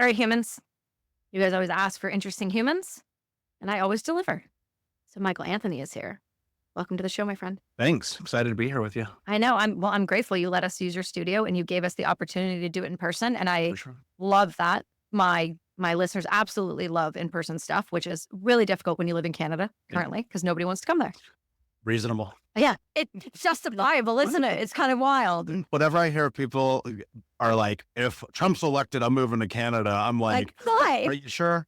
All right, humans. You guys always ask for interesting humans, and I always deliver. So Michael Anthony is here. Welcome to the show, my friend. Thanks. Excited to be here with you. I know. I'm grateful you let us use your studio and you gave us the opportunity to do it in person. And I For sure. love that. My listeners absolutely love in-person stuff, which is really difficult when you live in Canada Yeah. currently because nobody wants to come there. Reasonable. Yeah, it's justifiable, isn't it? It's kind of wild. Whenever I hear people are like, if Trump's elected, I'm moving to Canada, I'm like, Why? are you sure?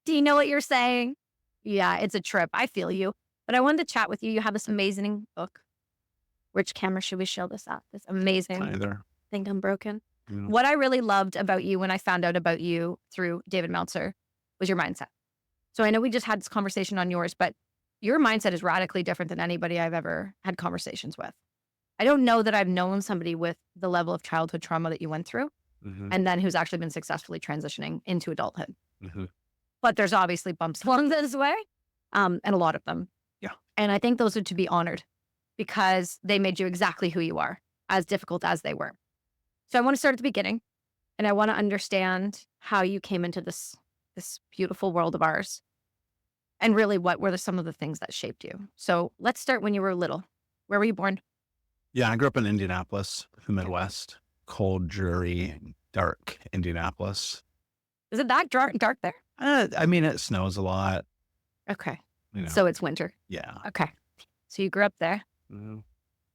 Do you know what you're saying? Yeah, it's a trip. I feel you. But I wanted to chat with you. You have this amazing book. Which camera should we show this at? This amazing Either. Think I'm Broken. Yeah. What I really loved about you when I found out about you through David Meltzer was your mindset. So I know we just had this conversation on yours, but your mindset is radically different than anybody I've ever had conversations with. I don't know that I've known somebody with the level of childhood trauma that you went through and then who's actually been successfully transitioning into adulthood. But there's obviously bumps along this way, and a lot of them. Yeah. And I think those are to be honored because they made you exactly who you are, as difficult as they were. So I want to start at the beginning, and I want to understand how you came into this beautiful world of ours, and really what were some of the things that shaped you. So let's start when you were little. Where were you born? Yeah, I grew up in Indianapolis, the Midwest. Cold, dreary, dark Indianapolis. Is it that dark there? I mean, it snows a lot. Okay. You know. So it's winter. Yeah. Okay. So you grew up there. Mhm.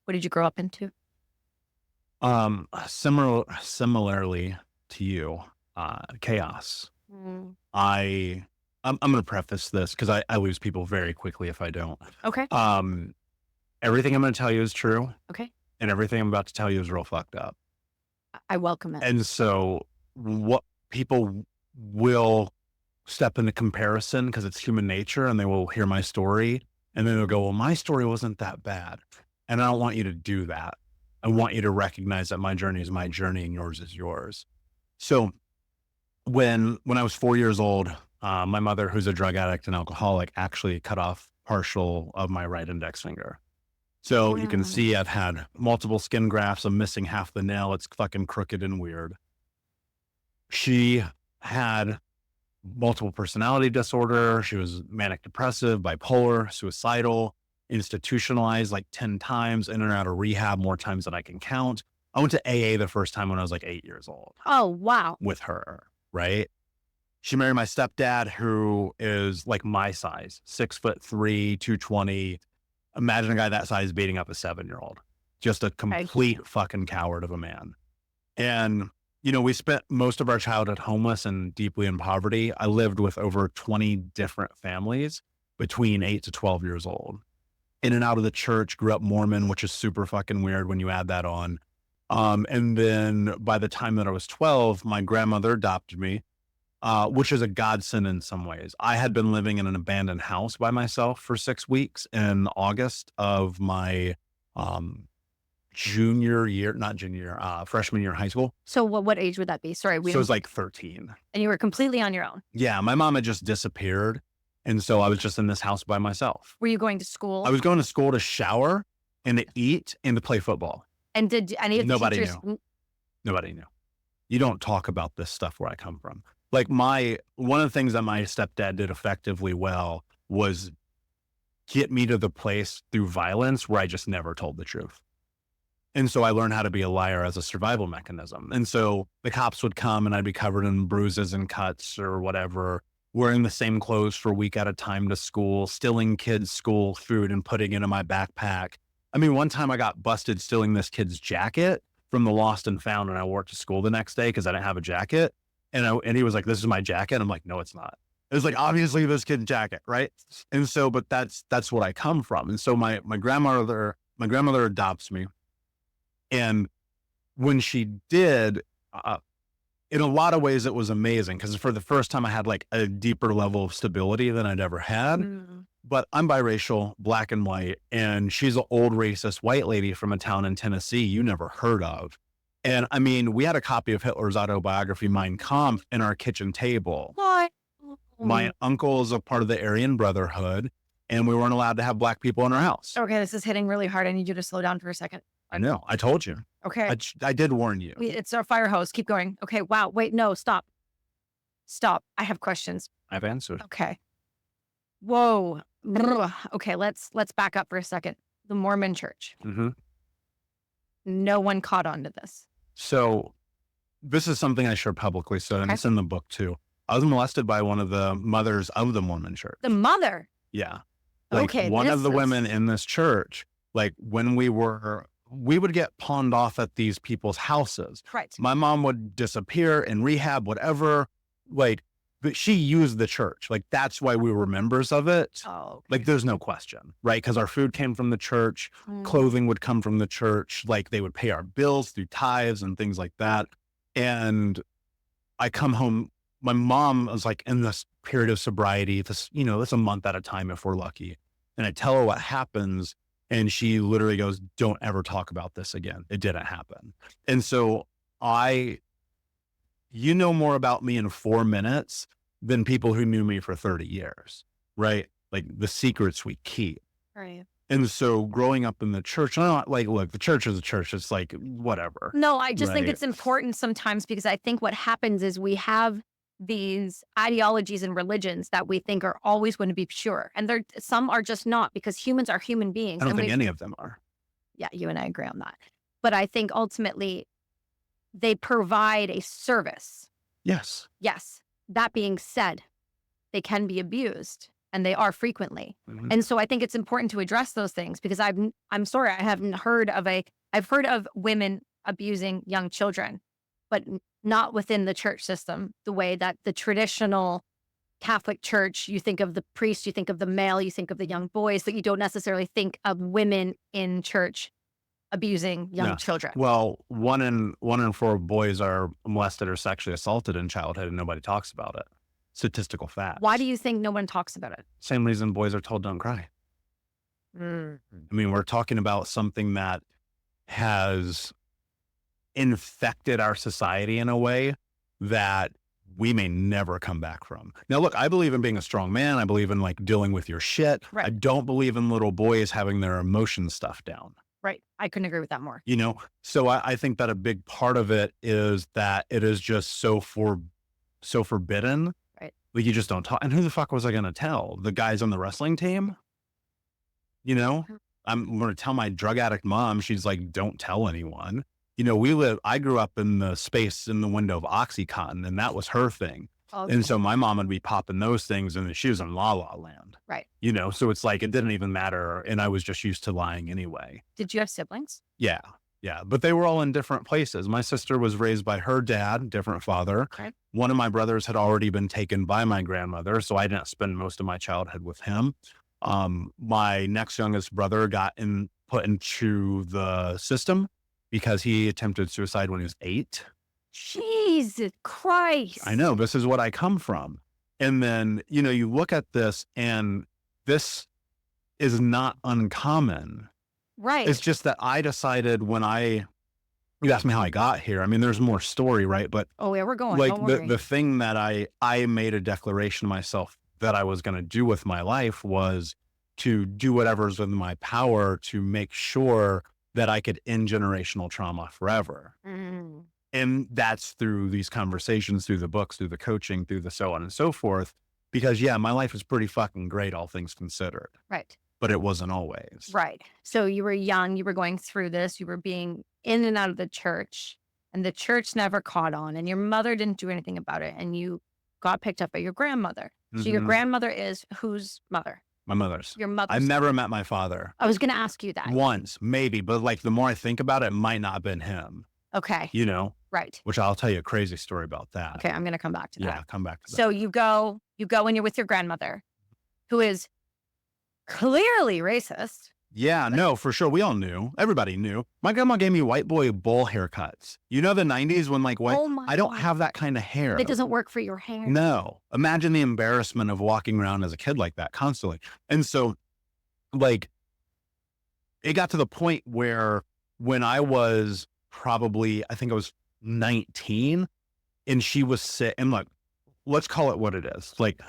What did you grow up into? Similarly to you, chaos. I'm going to preface this because I lose people very quickly if I don't. Okay. Everything I'm going to tell you is true. Okay. And everything I'm about to tell you is real fucked up. I welcome it. And so what people will step into comparison because it's human nature and they will hear my story and then they'll go, well, my story wasn't that bad. And I don't want you to do that. I want you to recognize that my journey is my journey and yours is yours. So when I was 4 years old, my mother, who's a drug addict and alcoholic, actually cut off partial of my right index finger. So you can see I've had multiple skin grafts. I'm missing half the nail. It's fucking crooked and weird. She had multiple personality disorder. She was manic depressive, bipolar, suicidal, institutionalized like 10 times, in and out of rehab more times than I can count. I went to AA the first time when I was like 8 years old. Oh, wow. With her, right? She married my stepdad, who is like my size, 6'3", 220. Imagine a guy that size beating up a 7-year-old. Just a complete fucking coward of a man. And, you know, we spent most of our childhood homeless and deeply in poverty. I lived with over 20 different families between 8 to 12 years old. In and out of the church, grew up Mormon, which is super fucking weird when you add that on. And then by the time that I was 12, my grandmother adopted me. Which is a godsend in some ways. I had been living in an abandoned house by myself for 6 weeks in August of my freshman year of high school. So what age would that be? Sorry. So it was like 13. And you were completely on your own? Yeah, my mom had just disappeared. And so I was just in this house by myself. Were you going to school? I was going to school to shower and to eat and to play football. And did any of the Nobody teachers... knew. Nobody knew. You don't talk about this stuff where I come from. Like one of the things that my stepdad did effectively well was get me to the place through violence where I just never told the truth. And so I learned how to be a liar as a survival mechanism. And so the cops would come and I'd be covered in bruises and cuts or whatever, wearing the same clothes for a week at a time to school, stealing kids' school food and putting it in my backpack. I mean, one time I got busted stealing this kid's jacket from the lost and found and I wore it to school the next day because I didn't have a jacket. And he was like, this is my jacket. I'm like, no, it's not. It was like, obviously this kid's jacket. Right. And so, but that's what I come from. And so my grandmother adopts me. And when she did, in a lot of ways, it was amazing because for the first time I had like a deeper level of stability than I'd ever had. But I'm biracial, black and white, and she's an old racist white lady from a town in Tennessee you never heard of. And I mean, we had a copy of Hitler's autobiography, Mein Kampf, in our kitchen table. What? My uncle is a part of the Aryan Brotherhood, and we weren't allowed to have black people in our house. Okay, this is hitting really hard. I need you to slow down for a second. I know. I told you. Okay. I did warn you. It's our fire hose. Keep going. Okay. Wow. Wait, no, stop. Stop. I have questions. I've answered. Okay. Whoa. Okay, let's back up for a second. The Mormon Church. Mm-hmm. No one caught on to this. So this is something I share publicly, so and Okay. it's in the book too. I was molested by one of the mothers of the Mormon church. The mother. Yeah. Like Okay, one of the this is- women in this church, like when we would get pawned off at these people's houses. Right. My mom would disappear in rehab, whatever. Like, but she used the church. Like, that's why we were members of it. Oh. Okay. Like, there's no question, right? Because our food came from the church, Mm. clothing would come from the church. Like, they would pay our bills through tithes and things like that. And I come home, my mom was like in this period of sobriety, this, it's a month at a time if we're lucky. And I tell her what happens. And she literally goes, don't ever talk about this again. It didn't happen. And so you know more about me in 4 minutes than people who knew me for 30 years, right? Like the secrets we keep. Right. And so growing up in the church, I'm not like, look, the church is a church. It's like, whatever. No, I just think Right. it's important sometimes because I think what happens is we have these ideologies and religions that we think are always going to be pure. And some are just not because humans are human beings. I don't and think any of them are. Yeah, you and I agree on that. But I think ultimately they provide a service. Yes. Yes. That being said, they can be abused and they are frequently. Mhm. And so I think it's important to address those things because I'm sorry, I haven't heard of I've heard of women abusing young children, but not within the church system, the way that the traditional Catholic church, you think of the priest, you think of the male, you think of the young boys, but you don't necessarily think of women in church abusing young No. children. Well, one in 4 boys are molested or sexually assaulted in childhood and nobody talks about it. Statistical fact. Why do you think no one talks about it? Same reason boys are told don't cry. I mean, we're talking about something that has infected our society in a way that we may never come back from. Now, look, I believe in being a strong man. I believe in like dealing with your shit. Right. I don't believe in little boys having their emotions stuffed down. Right. I couldn't agree with that more. So I think that a big part of it is that it is just so forbidden. Right. Like you just don't talk. And who the fuck was I going to tell? The guys on the wrestling team? I'm going to tell my drug addict mom. She's like, don't tell anyone. I grew up in the space in the window of Oxycontin and that was her thing. Okay. And so my mom would be popping those things and she was in La La Land. Right. So it's like, it didn't even matter. And I was just used to lying anyway. Did you have siblings? Yeah. Yeah. But they were all in different places. My sister was raised by her dad, different father. Okay. One of my brothers had already been taken by my grandmother. So I didn't spend most of my childhood with him. My next youngest brother got put into the system because he attempted suicide when he was 8. Jesus Christ. I know, this is what I come from. And then, you look at this and this is not uncommon. Right. It's just that I decided you asked me how I got here. I mean, there's more story, right? But Oh, yeah, we're going. like Don't worry. the thing that I made a declaration to myself that I was going to do with my life was to do whatever's within my power to make sure that I could end generational trauma forever. Mm. And that's through these conversations, through the books, through the coaching, through the so on and so forth. Because yeah, my life is pretty fucking great, all things considered, Right. but it wasn't always. Right. So you were young, you were going through this, you were being in and out of the church, and the church never caught on, and your mother didn't do anything about it, and you got picked up by your grandmother. So your Mhm. grandmother is whose mother? My mother's. Your mother's. I've never met my father. I was going to ask you that. Once, maybe, but like the more I think about it, it might not have been him, Okay. Right. which I'll tell you a crazy story about that. Okay. I'm going to come back to that. Yeah, come back to that. So you go and you're with your grandmother, who is clearly racist. Yeah, no, for sure. We all knew. Everybody knew. My grandma gave me white boy bowl haircuts. The 90s when like white, Oh my I don't God. have that kind of hair. That doesn't work for your hair. No. Imagine the embarrassment of walking around as a kid like that constantly. And so like it got to the point where when I was probably, I think I was 19 and she was sick and look, let's call it what it is. Like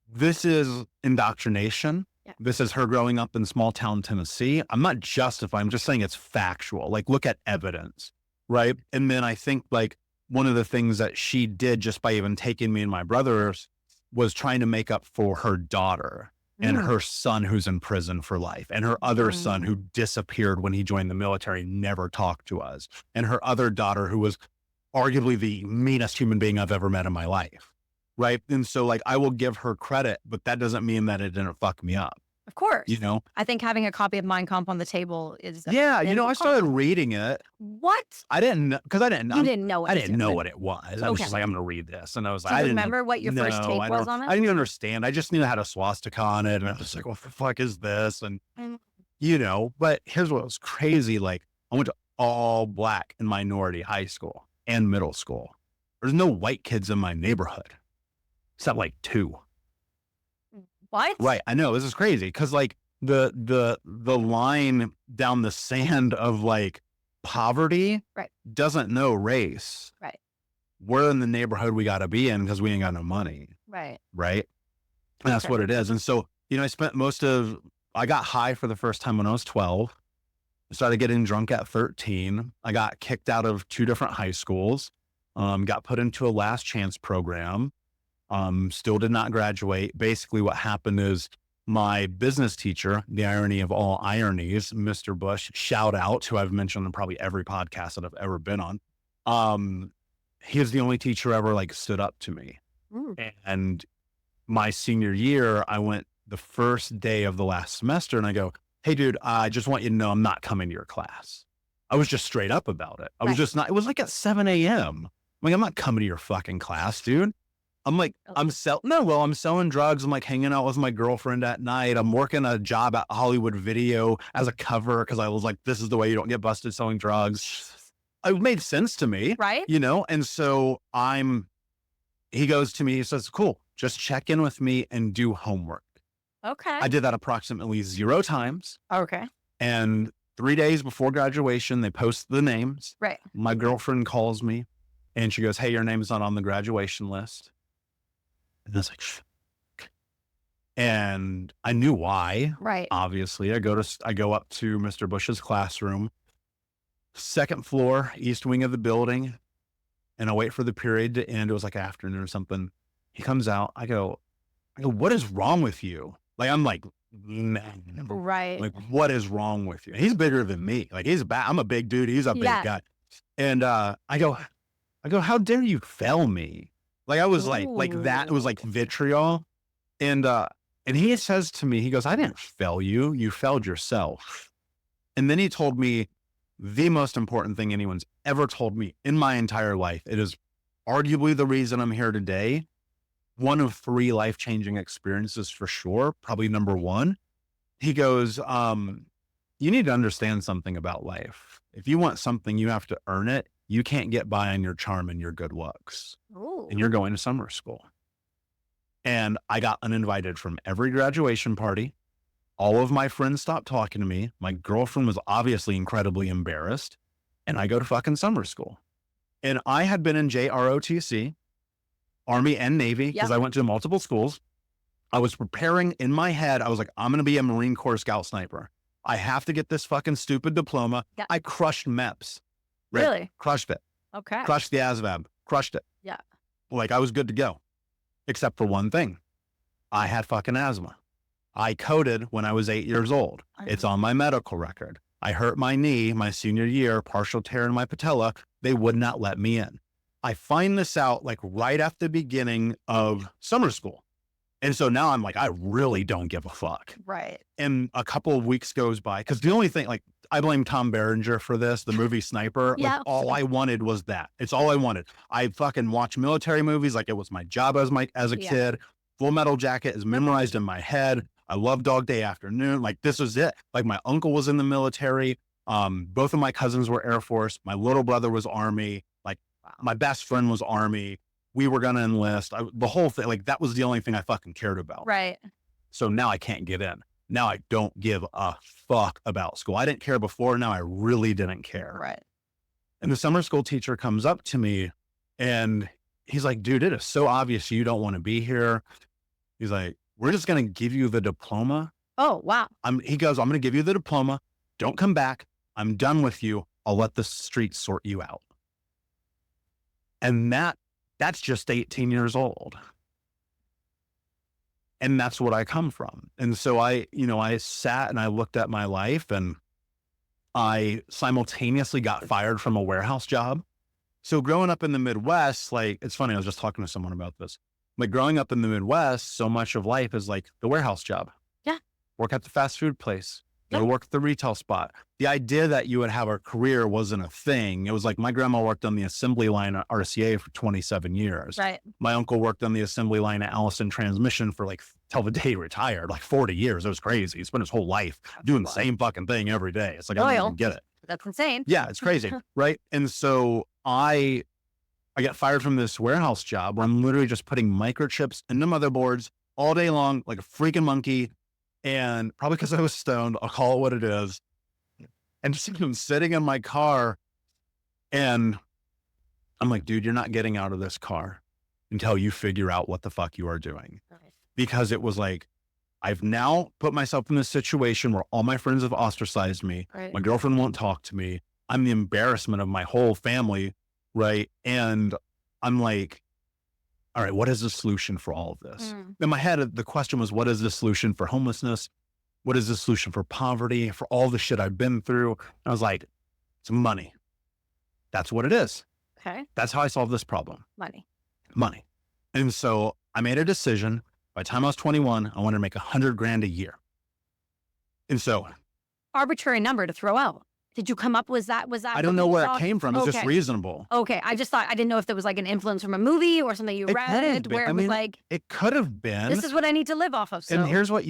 this is indoctrination. Yeah. This is her growing up in small town Tennessee. I'm not justifying, I'm just saying it's factual. Like look at evidence. Right. And then I think like one of the things that she did just by even taking me and my brothers was trying to make up for her daughter and her son who's in prison for life, and her other son who disappeared when he joined the military, never talked to us, and her other daughter who was arguably the meanest human being I've ever met in my life. Right. And so like, I will give her credit, but that doesn't mean that it didn't fuck me up. Of course. You know? I think having a copy of Mein Kampf on the table is Yeah. You know, I started reading it. What? I didn't know, because I didn't know. I didn't know what it was. I was just like, I'm going to read this. And I was like, Do I you didn't remember what your first take was on it? I didn't even understand. I just knew it had a swastika on it. And I was like, what the fuck is this? And, you know, but here's what was crazy. Like, I went to all black and minority high school and middle school. There's no white kids in my neighborhood, except like 2. What? Right. I know, this is crazy because like the line down the sand of like poverty doesn't know race. Right. We're in the neighborhood we got to be in because we ain't got no money. Right. Right. And that's what it is. And so, you know, I got high for the first time when I was 12. I started getting drunk at 13. I got kicked out of 2 different high schools. Got put into a last chance program. Still did not graduate. Basically what happened is my business teacher, the irony of all ironies, Mr. Bush, shout out, who I've mentioned in probably every podcast that I've ever been on. He was the only teacher ever like stood up to me. And my senior year, I went the first day of the last semester and I go, hey dude, I just want you to know I'm not coming to your class. I was just straight up about it. I was just not, it was like at 7 a.m. I'm like, I'm not coming to your fucking class, dude. I'm like, I'm selling drugs. I'm like hanging out with my girlfriend at night. I'm working a job at Hollywood Video as a cover because I was like, this is the way you don't get busted selling drugs. It made sense to me. Right. You know? And so he goes to me, he says, cool, just check in with me and do homework. Okay. I did that approximately 0 times. Okay. And 3 days before graduation, they post the names. Right. My girlfriend calls me and she goes, hey, your name's not on the graduation list. And I was like, and I knew why. Right. Obviously, I go up to Mr. Bush's classroom, 2nd floor, east wing of the building, and I wait for the period to end. It was like afternoon or something. He comes out. I go, what is wrong with you? Like, I'm like, right. Like, what is wrong with you? He's bigger than me. Like, I'm a big dude. He's a big guy. And I go, how dare you fail me? Like, I was like that. It was like vitriol. And he says to me, he goes, I didn't fail you. You failed yourself. And then he told me the most important thing anyone's ever told me in my entire life. It is arguably the reason I'm here today. One of 3 life-changing experiences for sure. Probably number 1. He goes, you need to understand something about life. If you want something, you have to earn it. You can't get by on your charm and your good looks. Ooh. And you're going to summer school. And I got uninvited from every graduation party. All of my friends stopped talking to me. My girlfriend was obviously incredibly embarrassed. And I go to fucking summer school. And I had been in JROTC, Army and Navy, because I went to multiple schools. I was preparing in my head. I was like, I'm going to be a Marine Corps Scout Sniper. I have to get this fucking stupid diploma. Yeah. I crushed MEPS. Really? Crushed it. Okay. Crushed the ASVAB. Crushed it. Yeah. Like, I was good to go. Except for one thing. I had fucking asthma. I coded when I was 8 years old. It's on my medical record. I hurt my knee my senior year, partial tear in my patella. They would not let me in. I find this out like right after the beginning of summer school. And so now I'm like, I really don't give a fuck. Right. And a couple of weeks goes by because the only thing, like, I blame Tom Berenger for this, the movie Sniper. Yeah. Like, all I wanted was that. It's all I wanted. I fucking watch military movies like it was my job as a kid. Full Metal Jacket is memorized in my head. I love Dog Day Afternoon. Like, this was it. Like, my uncle was in the military. Both of my cousins were Air Force. My little brother was Army. Like, my best friend was Army. We were going to enlist. The whole thing, like, that was the only thing I fucking cared about. Right. So now I can't get in. Now I don't give a fuck about school. I didn't care before. Now I really didn't care. Right. And the summer school teacher comes up to me and he's like, dude, it is so obvious you don't want to be here. He's like, we're just going to give you the diploma. Oh, wow. He goes, I'm going to give you the diploma. Don't come back. I'm done with you. I'll let the streets sort you out. And that's just 18 years old. And that's what I come from. And so I sat and I looked at my life, and I simultaneously got fired from a warehouse job. So growing up in the Midwest, like, it's funny, I was just talking to someone about this. Like, growing up in the Midwest, so much of life is like the warehouse job. Yeah. Work at the fast food place. Yeah. Go work at the retail spot. The idea that you would have a career wasn't a thing. It was like, my grandma worked on the assembly line at RCA for 27 years. Right. My uncle worked on the assembly line at Allison Transmission for like till the day he retired, like 40 years. It was crazy. He spent his whole life doing the same fucking thing every day. It's like, I don't even get it. That's insane. Yeah, it's crazy. Right. And so I got fired from this warehouse job where I'm literally just putting microchips into motherboards all day long, like a freaking monkey. And probably because I was stoned, I'll call it what it is. And just I'm sitting in my car, and I'm like, dude, you're not getting out of this car until you figure out what the fuck you are doing. Nice. Because it was like, I've now put myself in this situation where all my friends have ostracized me. Right. My girlfriend won't talk to me. I'm the embarrassment of my whole family. Right. And I'm like, all right, what is the solution for all of this? In my head, the question was, what is the solution for homelessness? What is the solution for poverty, for all the shit I've been through? I was like, it's money. That's what it is. Okay. That's how I solve this problem. Money. And so I made a decision. By the time I was 21, I wanted to make $100,000 a year. And so, Arbitrary number to throw out. Did you come up, was that? I don't know where it came from. It's just reasonable. Okay. I just thought, I didn't know if there was like an influence from a movie or something you read where it was like, it could have been. this is what I need to live off of. So. And here's what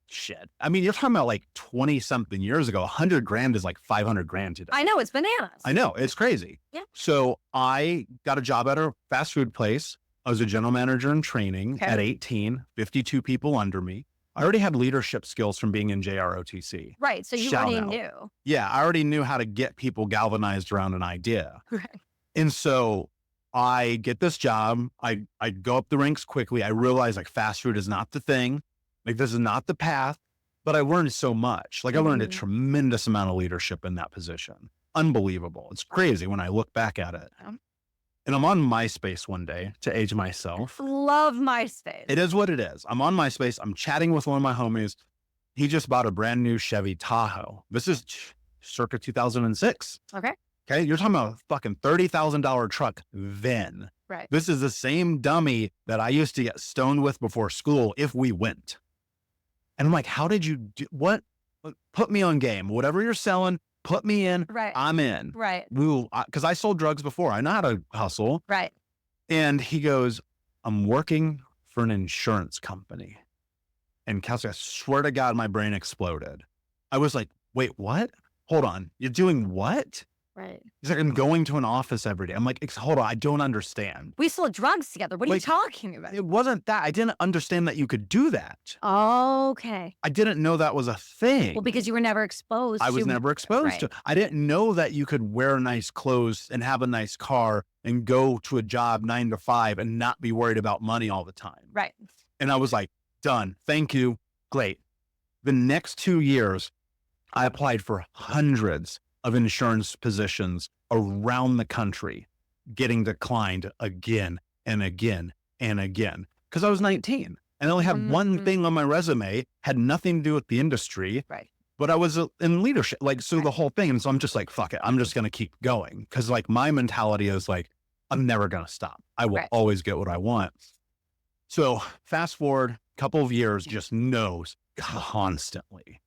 shit. I mean, you're talking about like 20 something years ago. $100,000 is like $500,000 today. I know, it's bananas. I know, it's crazy. Yeah. So I got a job at a fast food place. I was a general manager in training at 18, 52 people under me. I already had leadership skills from being in JROTC. Right. So you already knew. Yeah. I already knew how to get people galvanized around an idea. Right. And so I get this job. I go up the ranks quickly. I realize like fast food is not the thing. Like, this is not the path, but I learned so much. Like, I learned a tremendous amount of leadership in that position. Unbelievable. It's crazy when I look back at it. And I'm on MySpace one day to age myself. Love MySpace. It is what it is. I'm on MySpace. I'm chatting with one of my homies. He just bought a brand new Chevy Tahoe. This is circa 2006. Okay. Okay. You're talking about a fucking $30,000 truck then. Right. This is the same dummy that I used to get stoned with before school if we went. And I'm like, how did you do what? Put me on game. Whatever you're selling, put me in. Right. I'm in. Right. Because I sold drugs before. I know how to hustle. Right. And he goes, I'm working for an insurance company. And Kelsi, I swear to God, my brain exploded. I was like, wait, what? Hold on. You're doing what? Right. He's like, I'm going to an office every day. I'm like, hold on, I don't understand. We sold drugs together. What are you talking about? It wasn't that. I didn't understand that you could do that. Okay. I didn't know that was a thing. Well, because you were never exposed I was never exposed to. I didn't know that you could wear nice clothes and have a nice car and go to a job 9 to 5 and not be worried about money all the time. Right. And I was like, done. Thank you. Great. The next 2 years, I applied for hundreds of insurance positions around the country, getting declined again and again and again. Because I was 19 and I only had one thing on my resume, had nothing to do with the industry. Right. But I was in leadership, like, so the whole thing. And so I'm just like, fuck it. I'm just going to keep going. Because like my mentality is like, I'm never going to stop. I will always get what I want. So fast forward a couple of years, just no's constantly.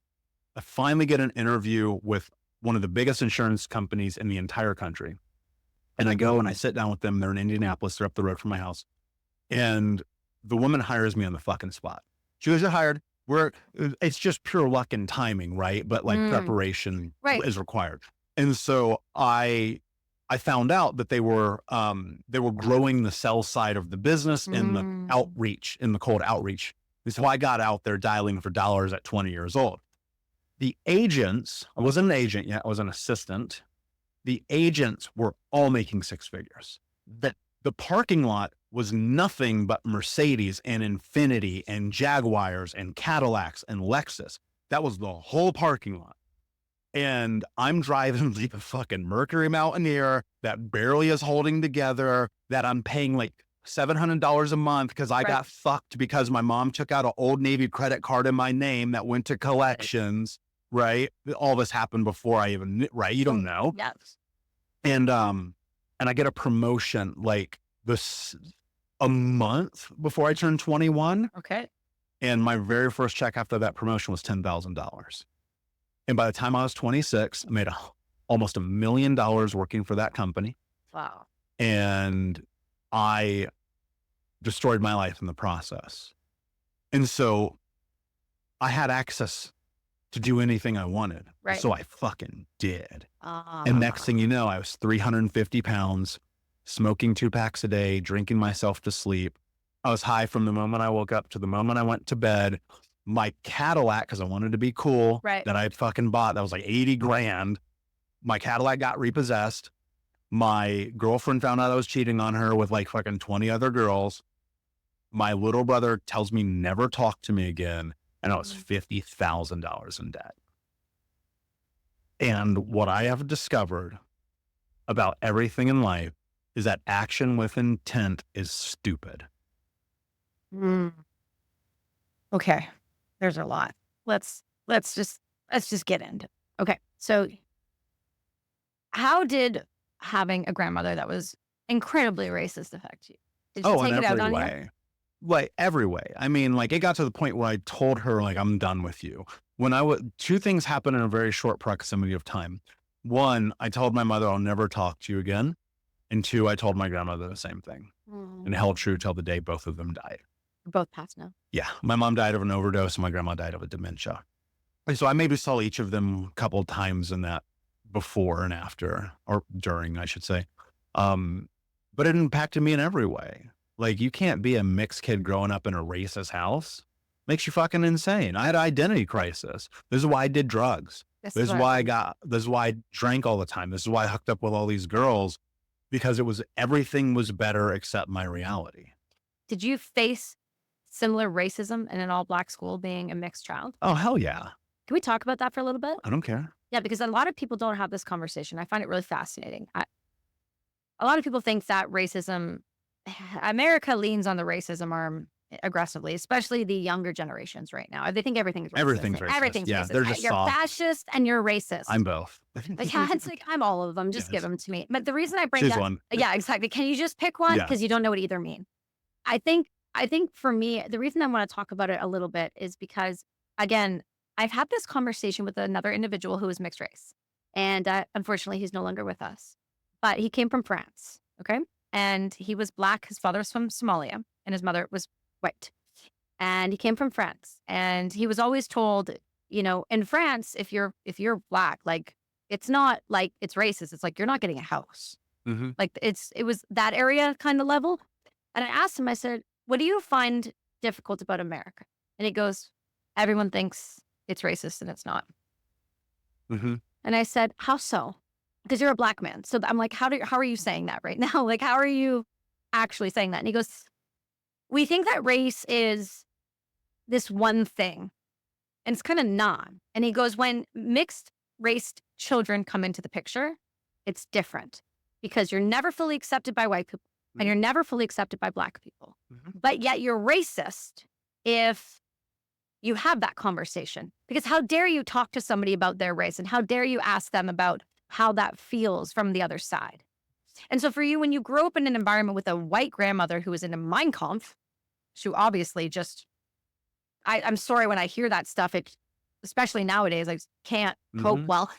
I finally get an interview with one of the biggest insurance companies in the entire country. And I go and I sit down with them. They're in Indianapolis. They're up the road from my house. And the woman hires me on the fucking spot. She goes, you're hired. It's just pure luck and timing, right? But like preparation is required. And so I found out that they were growing the sales side of the business in the outreach, in the cold outreach. And so I got out there dialing for dollars at 20 years old. The agents, I wasn't an agent yet, I was an assistant. The agents were all making 6 figures. The parking lot was nothing but Mercedes and Infiniti and Jaguars and Cadillacs and Lexus. That was the whole parking lot. And I'm driving like a fucking Mercury Mountaineer that barely is holding together, that I'm paying like $700 a month because I Right. got fucked because my mom took out an Old Navy credit card in my name that went to collections, right? All this happened before I even knew, right? You don't know. Yes. And I get a promotion like this a month before I turned 21. Okay. And my very first check after that promotion was $10,000. And by the time I was 26, I made almost $1 million working for that company. Wow. And I destroyed my life in the process. And so I had access to do anything I wanted. Right. So I fucking did. And next thing you know, I was 350 pounds, smoking 2 packs a day, drinking myself to sleep. I was high from the moment I woke up to the moment I went to bed. My Cadillac, because I wanted to be cool, Right. that I fucking bought, that was like 80 grand. My Cadillac got repossessed. My girlfriend found out I was cheating on her with like fucking 20 other girls. My little brother tells me never talk to me again. And I was $50,000 in debt. And what I have discovered about everything in life is that action with intent is stupid. Okay. There's a lot. Let's just get into it. Okay. So how did having a grandmother that was incredibly racist affect you? Did she take In it out every on you? way. Like every way. I mean, like it got to the point where I told her, like, I'm done with you. When two things happened in a very short proximity of time. One, I told my mother I'll never talk to you again. And two, I told my grandmother the same thing and held true till the day both of them died. Both passed now. Yeah. My mom died of an overdose and my grandma died of a dementia. And so I maybe saw each of them a couple of times in that before and after, or during, I should say. But it impacted me in every way. Like, you can't be a mixed kid growing up in a racist house. Makes you fucking insane. I had an identity crisis. This is why I did drugs. This is why I drank all the time. This is why I hooked up with all these girls, because everything was better except my reality. Did you face similar racism in an all Black school being a mixed child? Oh, hell yeah. Can we talk about that for a little bit? I don't care. Yeah, because a lot of people don't have this conversation. I find it really fascinating. A lot of people think that America leans on the racism arm aggressively, especially the younger generations right now. They think everything's racist. Everything's racist. Everything's Yeah, racist. they're just You're soft. fascist and you're racist. I'm both. Like, yeah, it's like, I'm all of them. Just give them to me. But the reason I bring Choose that, one. yeah, exactly. Can you just pick one? Yeah. Because you don't know what either mean. I think for me, the reason I want to talk about it a little bit is because, again, I've had this conversation with another individual who is mixed race. And unfortunately, he's no longer with us. But he came from France, okay? And he was Black. His father was from Somalia, and his mother was white. And he came from France. And he was always told, in France, if you're Black, like, it's not like it's racist. It's like, you're not getting a house. Mm-hmm. Like, it was that area kind of level. And I asked him, I said, what do you find difficult about America? And he goes, everyone thinks it's racist and it's not. Mm-hmm. And I said, how so? Because you're a Black man. So I'm like, how are you saying that right now? Like, how are you actually saying that? And he goes, we think that race is this one thing. And it's kind of not. And he goes, when mixed race children come into the picture, it's different because you're never fully accepted by white people and you're never fully accepted by Black people. Mm-hmm. But yet you're racist if you have that conversation, because how dare you talk to somebody about their race and how dare you ask them about how that feels from the other side. And so for you, when you grow up in an environment with a white grandmother who was in a Mein Kampf, who obviously just, I'm sorry when I hear that stuff, especially nowadays, I can't cope well.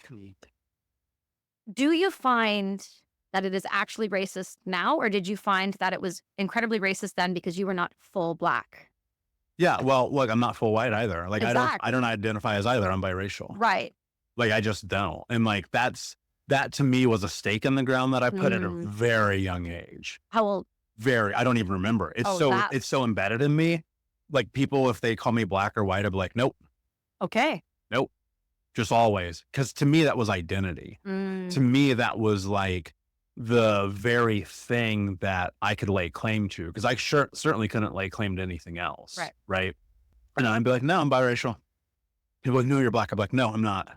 Do you find that it is actually racist now, or did you find that it was incredibly racist then because you were not full Black? Yeah, well, look, I'm not full white either. Like, exactly. I don't identify as either. I'm biracial. Right. Like, I just don't. And like, that to me was a stake in the ground that I put at a very young age. How old? I don't even remember. It's so embedded in me. Like, people, if they call me Black or white, I'd be like, nope. Okay. Nope. Just always. Because to me, that was identity. To me, that was like the very thing that I could lay claim to. Because I certainly couldn't lay claim to anything else. Right. And I'd be like, no, I'm biracial. People are like, no, you're Black. I'm like, no, I'm not.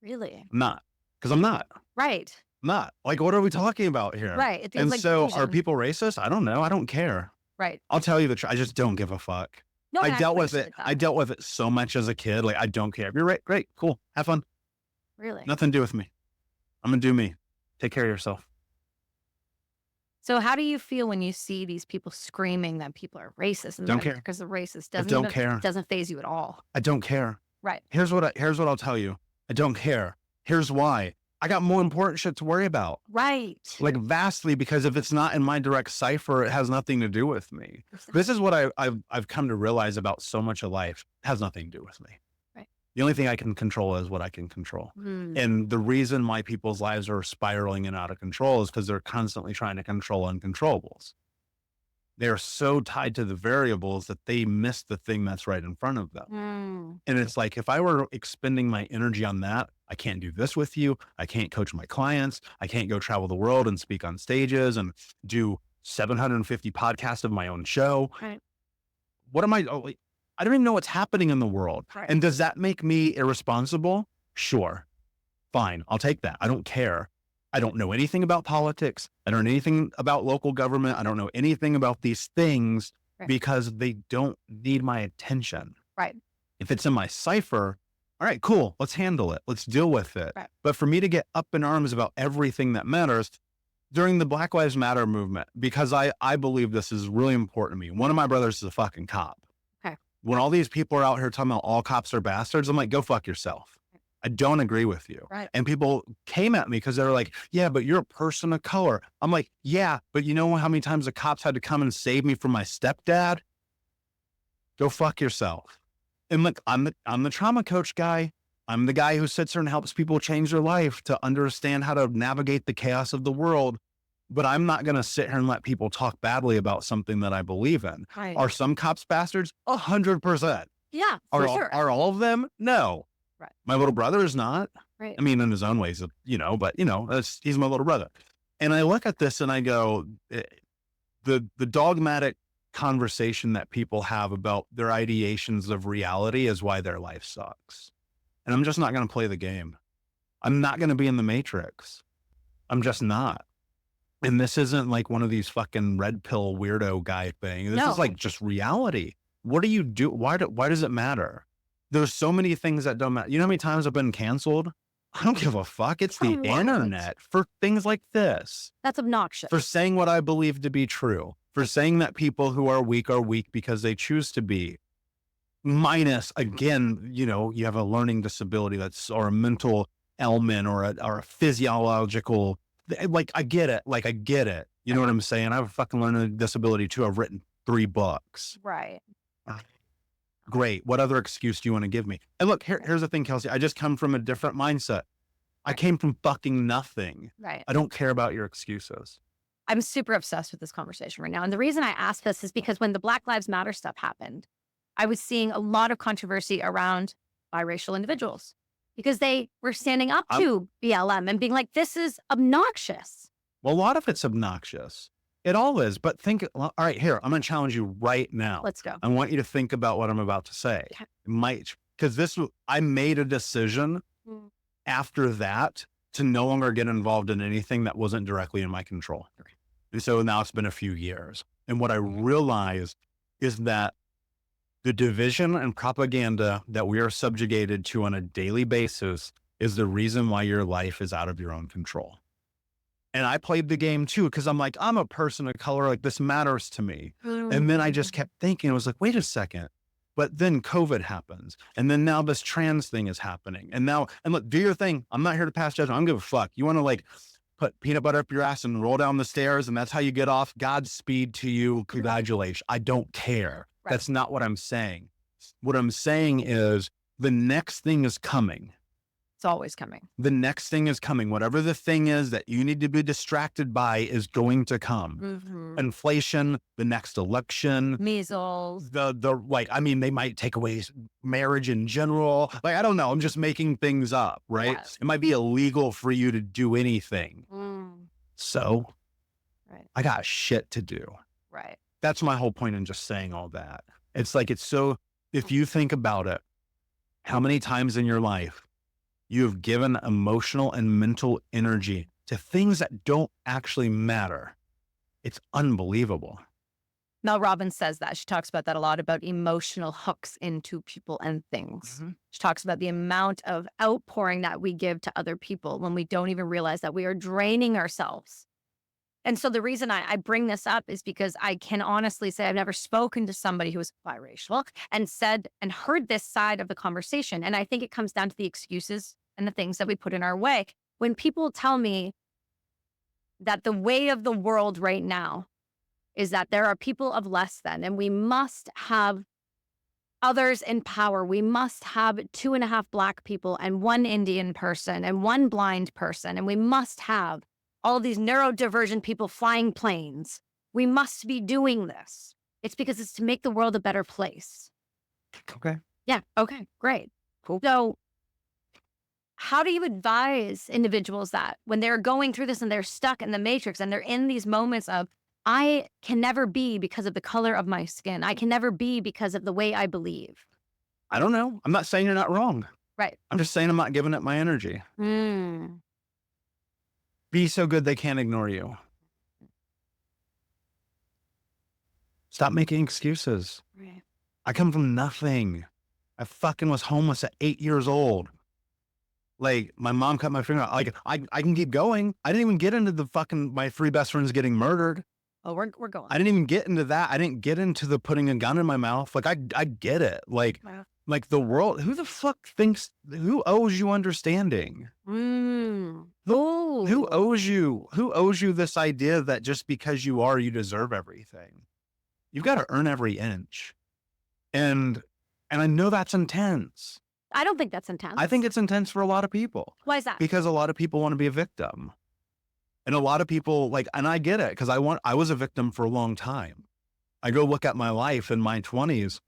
Really? I'm not. Because I'm not. Right. Not. Like, what are we talking about here? Right. It feels And like so are delusion. people racist? I don't know. I don't care. Right. I'll tell you the truth. I just don't give a fuck. No, I and I dealt with it. appreciate that. I dealt with it so much as a kid. Like, I don't care. If you're right, great, cool. Have fun. Really? Nothing to do with me. I'm going to do me. Take care of yourself. So how do you feel when you see these people screaming that people are racist and Don't care. because the racist I don't even care. doesn't phase you at all? I don't care. Right. Here's what I'll tell you. I don't care. Here's why. I got more important shit to worry about. Right. Like, vastly, because if it's not in my direct cipher, it has nothing to do with me. This is what I've come to realize about so much of life. It has nothing to do with me. Right. The only thing I can control is what I can control. And the reason why people's lives are spiraling and out of control is because they're constantly trying to control uncontrollables. They're so tied to the variables that they miss the thing that's right in front of them. And it's like, if I were expending my energy on that, I can't do this with you. I can't coach my clients. I can't go travel the world and speak on stages and do 750 podcasts of my own show. Right. What am I? I don't even know what's happening in the world. Right. And does that make me irresponsible? Sure. Fine. I'll take that. I don't care. I don't know anything about politics. I don't know anything about local government. I don't know anything about these things because they don't need my attention. Right. If it's in my cipher, all right, cool. Let's handle it. Let's deal with it. Right. But for me to get up in arms about everything that matters during the Black Lives Matter movement, because I believe this is really important to me. One of my brothers is a fucking cop. Okay. When all these people are out here talking about all cops are bastards, I'm like, go fuck yourself. I don't agree with you. Right. And people came at me because they were like, yeah, but you're a person of color. I'm like, yeah, but you know how many times the cops had to come and save me from my stepdad? Go fuck yourself. And look, I'm the trauma coach guy. I'm the guy who sits there and helps people change their life to understand how to navigate the chaos of the world. But I'm not going to sit here and let people talk badly about something that I believe in. Right. Are some cops bastards? 100%. Yeah, for sure. Are all of them? No. Right. My little brother is not. Right. I mean, in his own ways, but he's my little brother. And I look at this and I go, the dogmatic conversation that people have about their ideations of reality is why their life sucks. And I'm just not going to play the game. I'm not going to be in the Matrix. I'm just not. And this isn't like one of these fucking red pill weirdo guy thing. This is like just reality. What do you do? Why does it matter? There's so many things that don't matter. You know how many times I've been canceled? I don't give a fuck. It's the internet for things like this. That's obnoxious. For saying what I believe to be true. For saying that people who are weak because they choose to be. Minus, again, you have a learning disability or a mental ailment or a physiological. Like, I get it. You know what I'm saying? I have a fucking learning disability too. I've written 3 books. Right. Great. What other excuse do you want to give me? And look, here's the thing, Kelsi. I just come from a different mindset. I came from fucking nothing. Right. I don't care about your excuses. I'm super obsessed with this conversation right now. And the reason I ask this is because when the Black Lives Matter stuff happened, I was seeing a lot of controversy around biracial individuals because they were standing up to BLM and being like, this is obnoxious. Well, a lot of it's obnoxious. It all is. But all right, here, I'm going to challenge you right now. Let's go. I want you to think about what I'm about to say. Okay. Because I made a decision after that to no longer get involved in anything that wasn't directly in my control. Okay. And so now it's been a few years. And what I realized is that the division and propaganda that we are subjugated to on a daily basis is the reason why your life is out of your own control. And I played the game too, because I'm like, I'm a person of color, like this matters to me. And then I just kept thinking, I was like, wait a second. But then COVID happens. And then now this trans thing is happening. And look, do your thing. I'm not here to pass judgment. I don't give a fuck. You want to put peanut butter up your ass and roll down the stairs and that's how you get off? Godspeed to you. Congratulations. I don't care. Right. That's not what I'm saying. What I'm saying is the next thing is coming. It's always coming. The next thing is coming. Whatever the thing is that you need to be distracted by is going to come. Mm-hmm. Inflation, the next election. Measles. They might take away marriage in general. I don't know. I'm just making things up, right? Yes. It might be illegal for you to do anything. So I got shit to do. Right. That's my whole point in just saying all that. It's like, if you think about it, how many times in your life You have given emotional and mental energy to things that don't actually matter. It's unbelievable. Mel Robbins says that. She talks about that a lot, about emotional hooks into people and things. She talks about the amount of outpouring that we give to other people when we don't even realize that we are draining ourselves. And so the reason I bring this up is because I can honestly say I've never spoken to somebody who is biracial and said and heard this side of the conversation. And I think it comes down to the excuses and the things that we put in our way. When people tell me that the way of the world right now is that there are people of less than, and we must have others in power. We must have 2.5 Black people and 1 Indian person and 1 blind person. And we must have all of these neurodivergent people flying planes. We must be doing this. It's because it's to make the world a better place. Okay. Yeah. Okay. Great. Cool. So how do you advise individuals that when they're going through this and they're stuck in the matrix and they're in these moments of, I can never be because of the color of my skin. I can never be because of the way I believe. I don't know. I'm not saying you're not wrong. Right. I'm just saying I'm not giving it my energy. Be so good they can't ignore you. Stop making excuses. Right. I come from nothing. I fucking was homeless at 8 years old. Like, my mom cut my finger out. Like, I can keep going. I didn't even get into the fucking, my 3 best friends getting murdered. Oh, we're going. I didn't even get into that. I didn't get into the putting a gun in my mouth. Like, I get it. Like, Wow. like the world, who the fuck thinks, who owes you understanding? Who owes you this idea that just because you are, you deserve everything? You've got to earn every inch. And I know that's intense. I don't think that's intense. I think it's intense for a lot of people. Why is that? Because a lot of people want to be a victim. And a lot of people, like, and I get it, because I was a victim for a long time. I go look at my life in my 20s,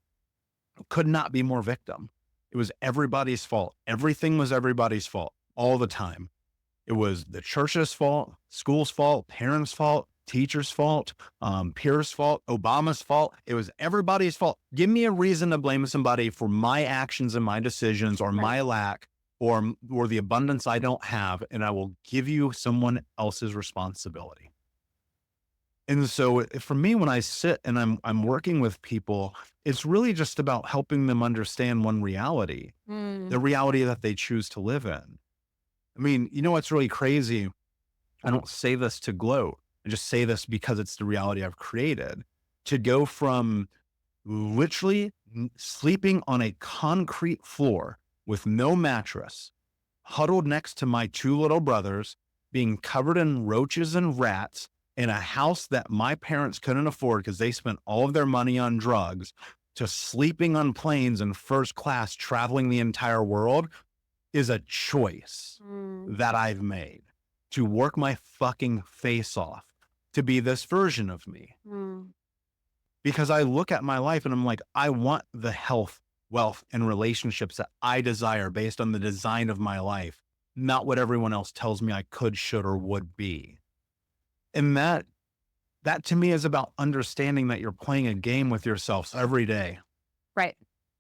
could not be more victim. It was everybody's fault. Everything was everybody's fault all the time. It was the church's fault, school's fault, parents' fault, teachers' fault, peers' fault, Obama's fault. It was everybody's fault. Give me a reason to blame somebody for my actions and my decisions, or my lack, or the abundance I don't have, and I will give you someone else's responsibility. And so for me, when I sit and I'm working with people, it's really just about helping them understand one reality, the reality that they choose to live in. I mean, you know what's really crazy? I don't say this to gloat. I just say this because it's the reality I've created. To go from literally sleeping on a concrete floor with no mattress, huddled next to my 2 little brothers, being covered in roaches and rats, in a house that my parents couldn't afford because they spent all of their money on drugs, to sleeping on planes in first class, traveling the entire world, is a choice that I've made to work my fucking face off to be this version of me. Because I look at my life and I'm like, I want the health, wealth, and relationships that I desire based on the design of my life, not what everyone else tells me I could, should, or would be. And that to me is about understanding that you're playing a game with yourself every day. Right.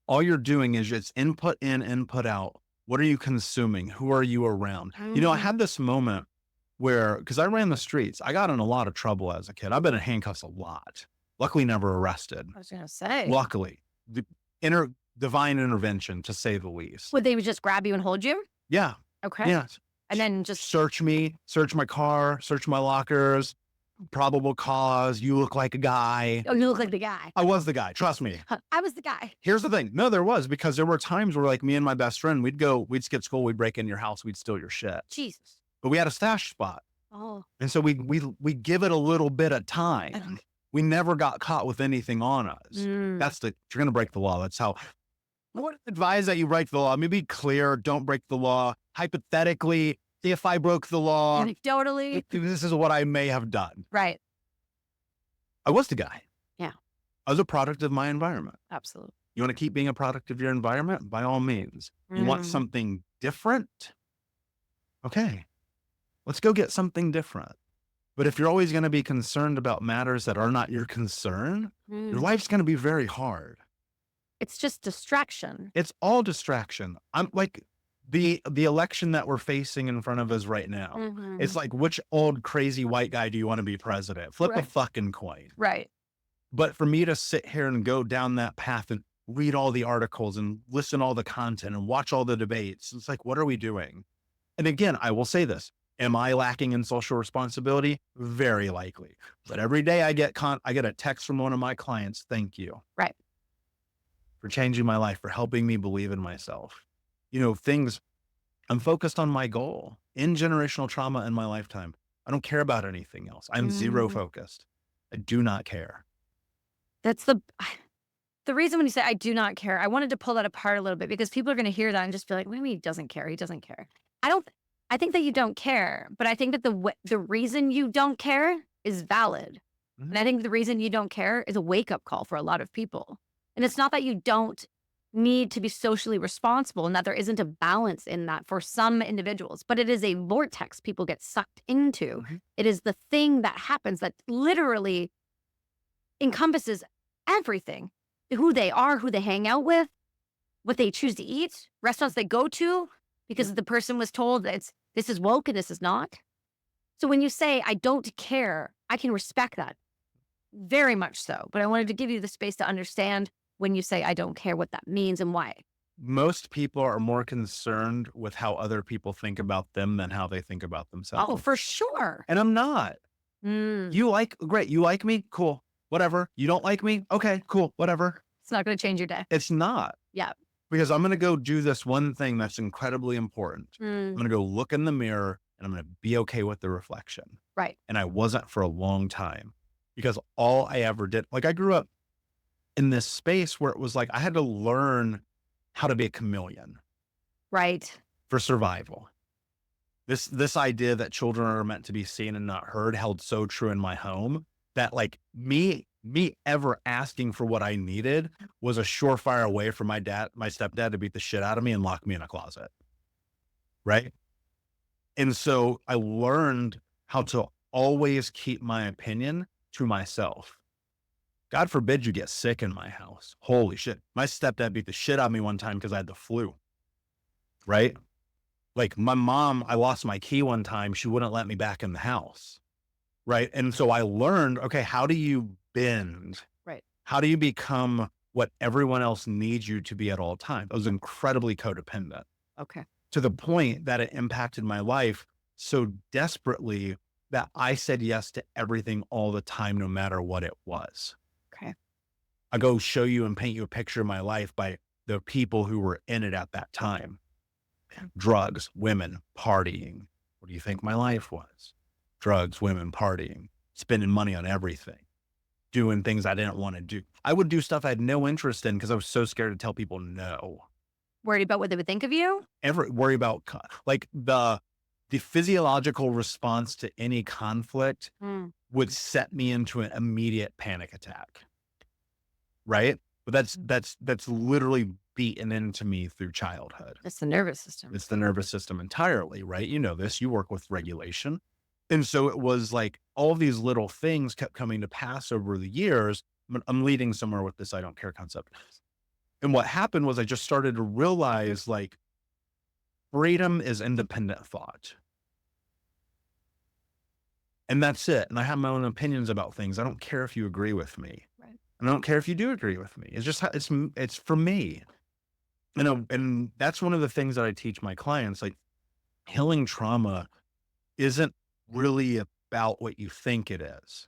All you're doing is just input in, input out. What are you consuming? Who are you around? You know, I had this moment where, because I ran the streets, I got in a lot of trouble as a kid. I've been in handcuffs a lot. Luckily, never arrested. I was going to say. Luckily. Divine intervention, to say the least. Would they just grab you and hold you? Yeah. Okay. Yeah. And then just search me, search my car, search my lockers, probable cause, you look like a guy. Oh, you look like the guy. I was the guy, trust me. I was the guy. Here's the thing. No, there was, because there were times where, like, me and my best friend, we'd skip school, we'd break in your house, we'd steal your shit. Jesus. But we had a stash spot. Oh. And so we give it a little bit of time. We never got caught with anything on us. You're going to break the law. That's how. I would advise that you break the law. Maybe be clear. Don't break the law. Hypothetically, if I broke the law, Anecdotally, this is what I may have done. Right. I was the guy. Yeah. I was a product of my environment. Absolutely. You want to keep being a product of your environment? By all means. You want something different? Okay. Let's go get something different. But if you're always going to be concerned about matters that are not your concern, your life's going to be very hard. It's just distraction. It's all distraction. I'm like, The election that we're facing in front of us right now, it's Mhm. like, which old crazy white guy do you want to be president? Flip a Right. fucking coin. Right. But for me to sit here and go down that path and read all the articles and listen to all the content and watch all the debates, it's like, what are we doing? And again, I will say this. Am I lacking in social responsibility? Very likely. But every day I get a text from one of my clients. Thank you Right. for changing my life, for helping me believe in myself. Things I'm focused on my goal in generational trauma in my lifetime. I don't care about anything else. I'm zero Mhm. focused. I do not care. That's the reason when you say, "I do not care," I wanted to pull that apart a little bit because people are gonna hear that and just be like, "What do you mean he doesn't care? He doesn't care." I don't I think that you don't care, but I think that the reason you don't care is valid. And Mhm. I think the reason you don't care is a wake-up call for a lot of people. And it's not that you don't need to be socially responsible and that there isn't a balance in that for some individuals, but it is a vortex people get sucked into. Mhm. It is the thing that happens that literally encompasses everything. Who they are, who they hang out with, what they choose to eat, restaurants they go to, Yeah. because the person was told that this is woke and this is not. So when you say, I don't care, I can respect that very much so. But I wanted to give you the space to understand when you say, I don't care, what that means and why. Most people are more concerned with how other people think about them than how they think about Oh, for themselves. sure. And I'm not. Mm, Great. You like me? Cool. Whatever. You don't like me? Okay, cool. Whatever. it's not going to change your day. It's not, Yeah. because I'm going to go do this one thing that's incredibly important. I'm Mm, going to go look in the mirror and I'm going to be okay with the reflection. right. And I wasn't for a long time because all I ever did, like, I grew up in this space where it was like I had to learn how to be a chameleon Right. for survival. This idea that children are meant to be seen and not heard held so true in my home that, like, me ever asking for what I needed was a surefire way for my stepdad to beat the shit out of me and lock me in a closet. Right. And so I learned how to always keep my opinion to myself. God forbid you get sick in my house. Holy shit. My stepdad beat the shit out of me one time because I had the flu. Right. Like, my mom, I lost my key one time. She wouldn't let me back in the house. Right. And so I learned, okay, how do you bend? Right. How do you become what everyone else needs you to be at all times? I was incredibly codependent Okay. to the point that it impacted my life so desperately that I said yes to everything all the time, no matter what it was. Okay. I go show you and paint you a picture of my life by the people who were in it at that time. Drugs, women, partying. What do you think my life was? Drugs, women, partying, spending money on everything, doing things I didn't want to do. I would do stuff I had no interest in because I was so scared to tell people no. Worried about what they would think of you? Ever worry about like the physiological response to any conflict Mm, would set me into an immediate panic attack. Right? But that's literally beaten into me through childhood. it's the nervous system. It's the nervous system entirely, right? You know this, you work with regulation. And so it was like all these little things kept coming to pass over the years. I'm leading somewhere with this I don't care concept. And what happened was I just started to realize, like, freedom is independent thought. And that's it. And I have my own opinions about things. I don't care if you agree with me. Right. And I don't care if you do agree with me. It's just it's for me. And that's one of the things that I teach my clients. Like, healing trauma isn't really about what you think it is.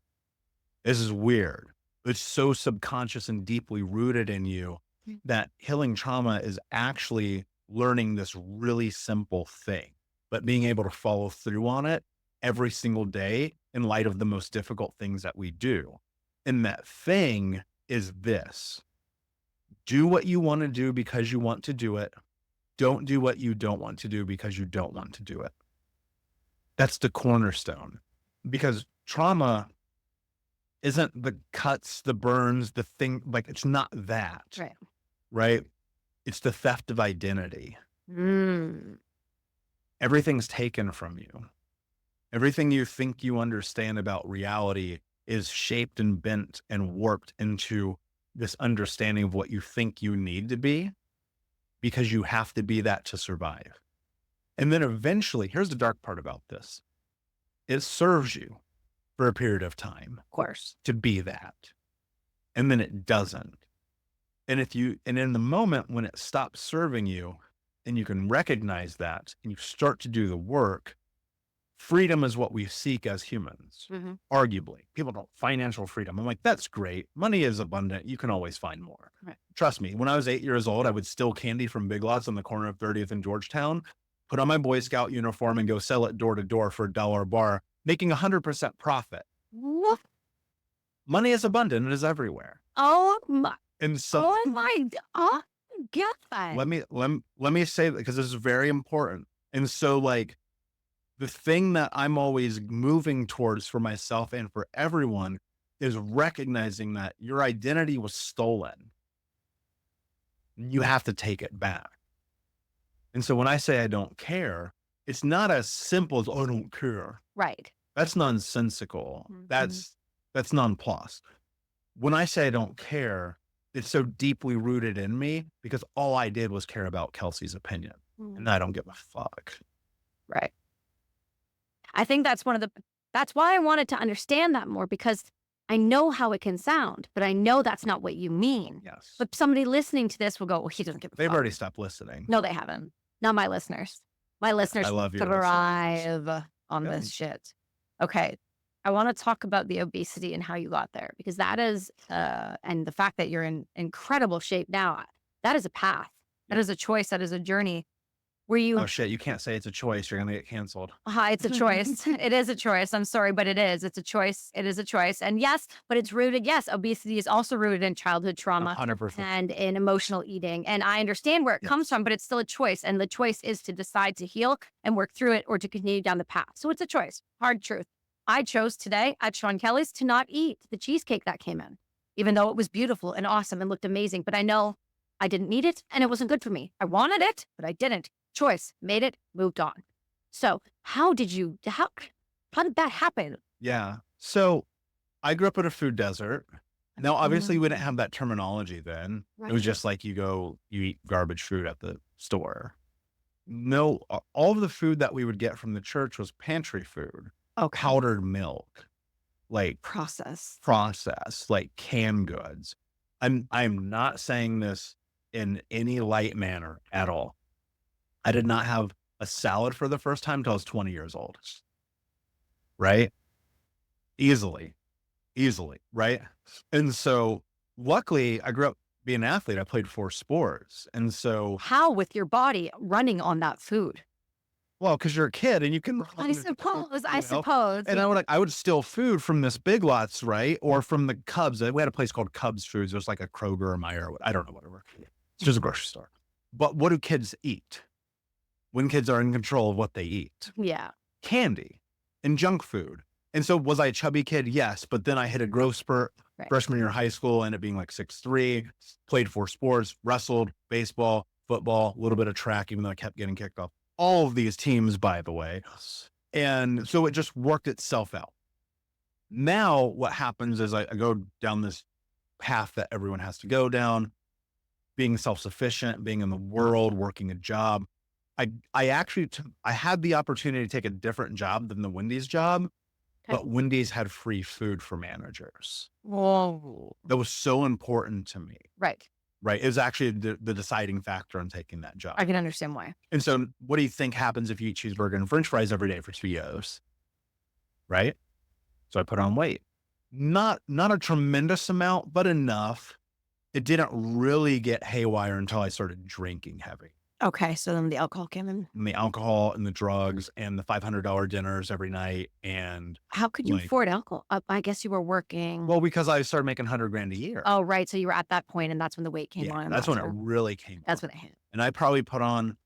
This is weird. It's so subconscious and deeply rooted in you Mm. that healing trauma is actually learning this really simple thing, but being able to follow through on it every single day in light of the most difficult things that we do. And that thing is this: do what you want to do because you want to do it. Don't do what you don't want to do because you don't want to do it. That's the cornerstone, because trauma isn't the cuts, the burns, the thing, like, it's not that, Right. right? It's the theft of identity. Mm, Everything's taken from you. Everything you think you understand about reality is shaped and bent and warped into this understanding of what you think you need to be because you have to be that to survive. And then eventually, here's the dark part about this. It serves you for a period of time Of course. to be that. And then it doesn't. And in the moment when it stops serving you and you can recognize that and you start to do the work, freedom is what we seek as humans. Arguably, people don't financial freedom. I'm like, that's great. Money is abundant. You can always find more. Right. Trust me. When I was 8 years old, I would steal candy from Big Lots on the corner of 30th and Georgetown, put on my Boy Scout uniform and go sell it door to door for $1 a bar, making 100% profit. What? Money is abundant. It is everywhere. Oh my, And so oh my, oh, God. let me say that because this is very important. And so like the thing that I'm always moving towards for myself and for everyone is recognizing that your identity was stolen. You have to take it back. And so when I say I don't care, it's not as simple as, oh, I don't care. Right. That's nonsensical. That's nonplussed. When I say I don't care, it's so deeply rooted in me because all I did was care about Kelsi's opinion and I don't give a fuck. Right. I think that's that's why I wanted to understand that more, because I know how it can sound, but I know that's not what you mean. Yes. But somebody listening to this will go, well, he doesn't give a They've fuck. already stopped listening. No, they haven't. Not my listeners. My listeners I love your thrive on this shit. Okay. I want to talk about the obesity and how you got there, because that is, and the fact that you're in incredible shape now, that is a path. That is a choice. That is a journey. Were you, Oh shit, you can't say it's a choice. You're going to get canceled. it's a choice. It is a choice. I'm sorry, but it is. It's a choice. It is a choice. And yes, but it's rooted. Yes, obesity is also rooted in childhood trauma 100%. and in emotional eating. And I understand where it comes from, but it's still a choice. And the choice is to decide to heal and work through it or to continue down the path. So it's a choice. Hard truth. I chose today at Sean Kelly's to not eat the cheesecake that came in, even though it was beautiful and awesome and looked amazing. But I know I didn't need it and it wasn't good for me. I wanted it, but I didn't. Choice, made it, moved on. So how did that happen? Yeah. So I grew up in a food desert. Now, obviously, we didn't have that terminology then. It was just like you eat garbage food at the store. No, all of the food that we would get from the church was pantry food. Okay. Powdered milk, like Process, like canned goods. I'm not saying this in any light manner at all. I did not have a salad for the first time until I was 20 years old. Right? Easily, right? And so luckily I grew up being an athlete. I played 4 sports. And so how with your body running on that food? well, because you're a kid and you can I suppose. And I would steal food from this Big Lots, right? Or from the Cubs. We had a place called Cubs Foods. It was like a Kroger or Meijer. I don't know, whatever. It's just a grocery store. But what do kids eat when kids are in control of what they eat? Yeah. Candy and junk food. And so was I a chubby kid? Yes. But then I hit a growth spurt freshman year of high school, ended up being like 6'3", played 4 sports, wrestled, baseball, football, a little bit of track, even though I kept getting kicked off all of these teams, by the way. And so it just worked itself out. Now what happens is I go down this path that everyone has to go down, being self-sufficient, being in the world, working a job. I actually I had the opportunity to take a different job than the Wendy's job, but Wendy's had free food for managers. Whoa. That was so important to me. Right. Right. It was actually the deciding factor on taking that job. I can understand why. And so what do you think happens if you eat cheeseburger and french fries every day for 2 years? Right. So I put on weight, not a tremendous amount, but enough. It didn't really get haywire until I started drinking heavy. Okay. So then the alcohol came in. And the alcohol and the drugs and the $500 dinners every night. And how could you afford alcohol? I guess you were working. Well, because I started making $100,000 a year. Oh, right. So you were at that point and that's when the weight came on. That's when it really came on. That's when it hit. And I probably put on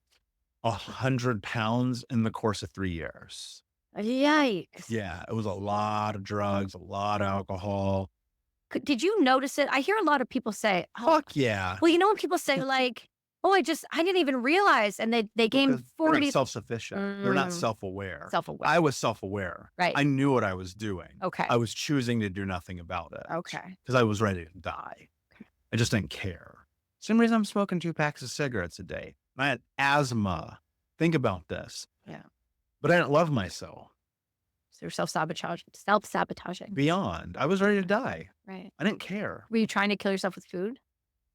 100 pounds in the course of 3 years. Yikes. Yeah. It was a lot of drugs, a lot of alcohol. Did you notice it? I hear a lot of people say, fuck yeah. Well, you know, when people say like, oh, I didn't even realize. And they gained 40. They're not self-sufficient. They're not self-aware. Self-aware. I was self-aware. Right. I knew what I was doing. Okay. I was choosing to do nothing about it. Okay. Because I was ready to die. I just didn't care. Same reason I'm smoking 2 packs of cigarettes a day. I had asthma Think about this. Yeah. But I didn't love myself. So you're self-sabotaging. Beyond. I was ready to die. Right. I didn't care. Were you trying to kill yourself with food?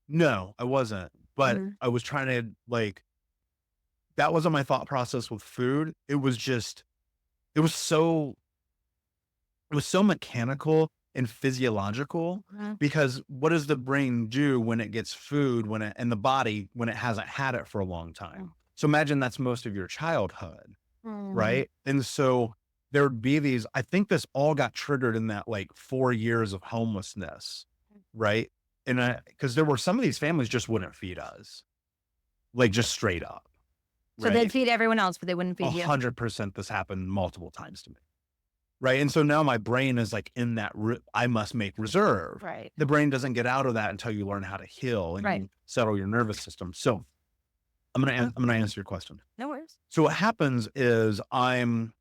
No, I wasn't. But Mhm. I was trying to that wasn't my thought process with food. It was just, it was so, it was so mechanical and physiological, Mhm. because what does the brain do when it gets food, and the body, when it hasn't had it for a long time? So imagine that's most of your childhood. Mhm. Right. And so there would be these, I think this all got triggered in that 4 years of homelessness. Right. And because there were some of these families just wouldn't feed us, just straight up. So they'd Right. feed everyone else, but they wouldn't feed you. 100% this happened multiple times to me. Right. And so now my brain is in that, I must make reserve. Right. The brain doesn't get out of that until you learn how to heal and Right. you settle your nervous system. So I'm going to answer your question. No worries. So what happens is I'm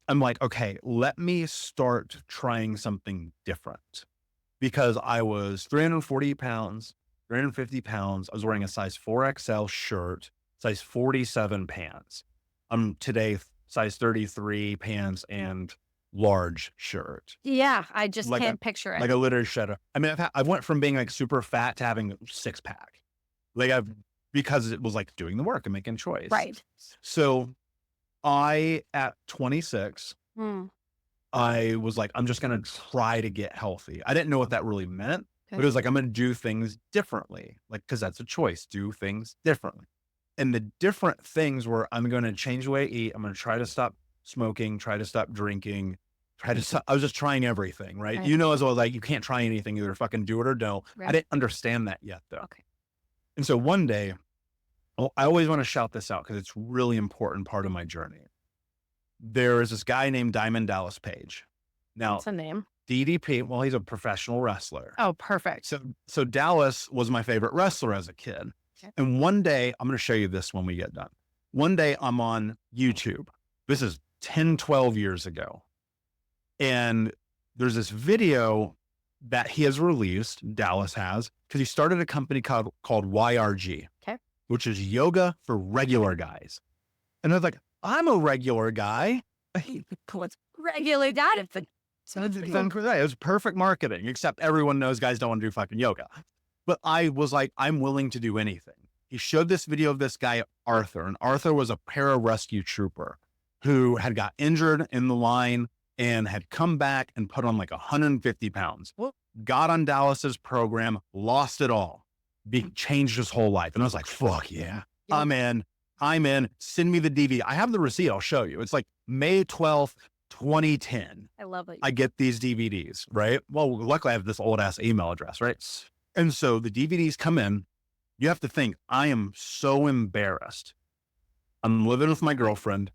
like, okay, let me start trying something different, because I was 340 pounds, 350 pounds. I was wearing a size 4XL shirt, size 47 pants. I'm today size 33 pants and large shirt. Yeah, I just Like can't picture it. Like a literary shredder. I mean, I went from being super fat to having a 6-pack. Because it was doing the work and making choice. Right. So at 26, I was like, I'm just going to try to get healthy. I didn't know what that really meant, but it was I'm going to do things differently. Cause that's a choice, do things differently. And the different things were, I'm going to change the way I eat. I'm going to try to stop smoking, try to stop drinking, I was just trying everything. Right. Right. You know, as well, you can't try anything, either fucking do it or don't. Right. I didn't understand that yet though. Okay. And so one day, I always want to shout this out because it's really important part of my journey. There is this guy named Diamond Dallas Page. Now, What's the name? DDP, well, he's a professional wrestler. Oh, perfect. So Dallas was my favorite wrestler as a kid. Okay. And one day, I'm going to show you this when we get done. One day I'm on YouTube. This is 10, 12 years ago. And there's this video that he has released, Dallas has, because he started a company called YRG. Okay. Which is yoga for regular guys. And I was like, I'm a regular guy. What's regular guy? It was perfect marketing, except everyone knows guys don't want to do fucking yoga. But I was like, I'm willing to do anything. He showed this video of this guy, Arthur, and Arthur was a pararescue trooper who had got injured in the line and had come back and put on 150 pounds. Well, got on Dallas's program, lost it all. Changed his whole life. And I was like, fuck yeah, I'm in. Send me the DVD. I have the receipt. I'll show you. It's May 12th, 2010. I love it. I get these DVDs, right? Well, luckily I have this old ass email address, right? And so the DVDs come in. You have to think, I am so embarrassed. I'm living with my girlfriend,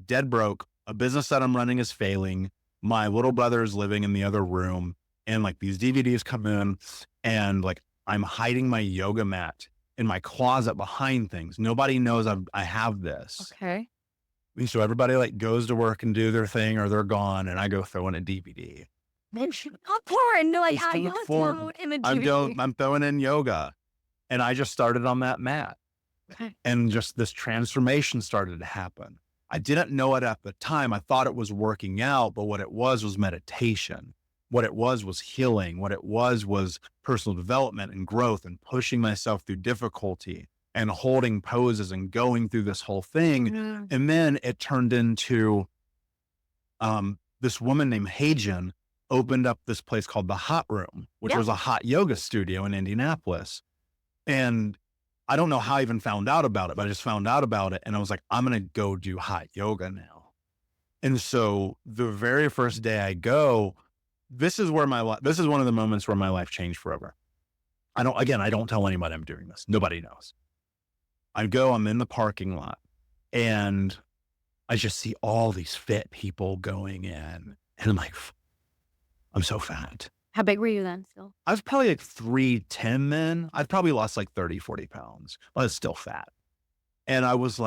dead broke. A business that I'm running is failing. My little brother is living in the other room. And these DVDs come in and I'm hiding my yoga mat in my closet behind things. Nobody knows I have this. Okay. And so everybody goes to work and do their thing or they're gone. And I go throw in a DVD. Not porn. No, I'm throwing in a DVD. I'm throwing in yoga. And I just started on that mat. Okay. And just this transformation started to happen. I didn't know it at the time. I thought it was working out, but what it was meditation. What it was healing. What it was personal development and growth and pushing myself through difficulty and holding poses and going through this whole thing. Mm-hmm. And then it turned into this woman named Hajan opened up this place called the Hot Room, which was a hot yoga studio in Indianapolis. And I don't know how I even found out about it, but I just found out about it. And I was like, I'm going to go do hot yoga now. And so the very first day I go, this is one of the moments where my life changed forever. I don't tell anybody I'm doing this. Nobody knows. I'm in the parking lot and I just see all these fit people going in and I'm like, I'm so fat. How big were you then still? I was probably 310 then. I'd probably lost 30, 40 pounds. I was still fat. And I was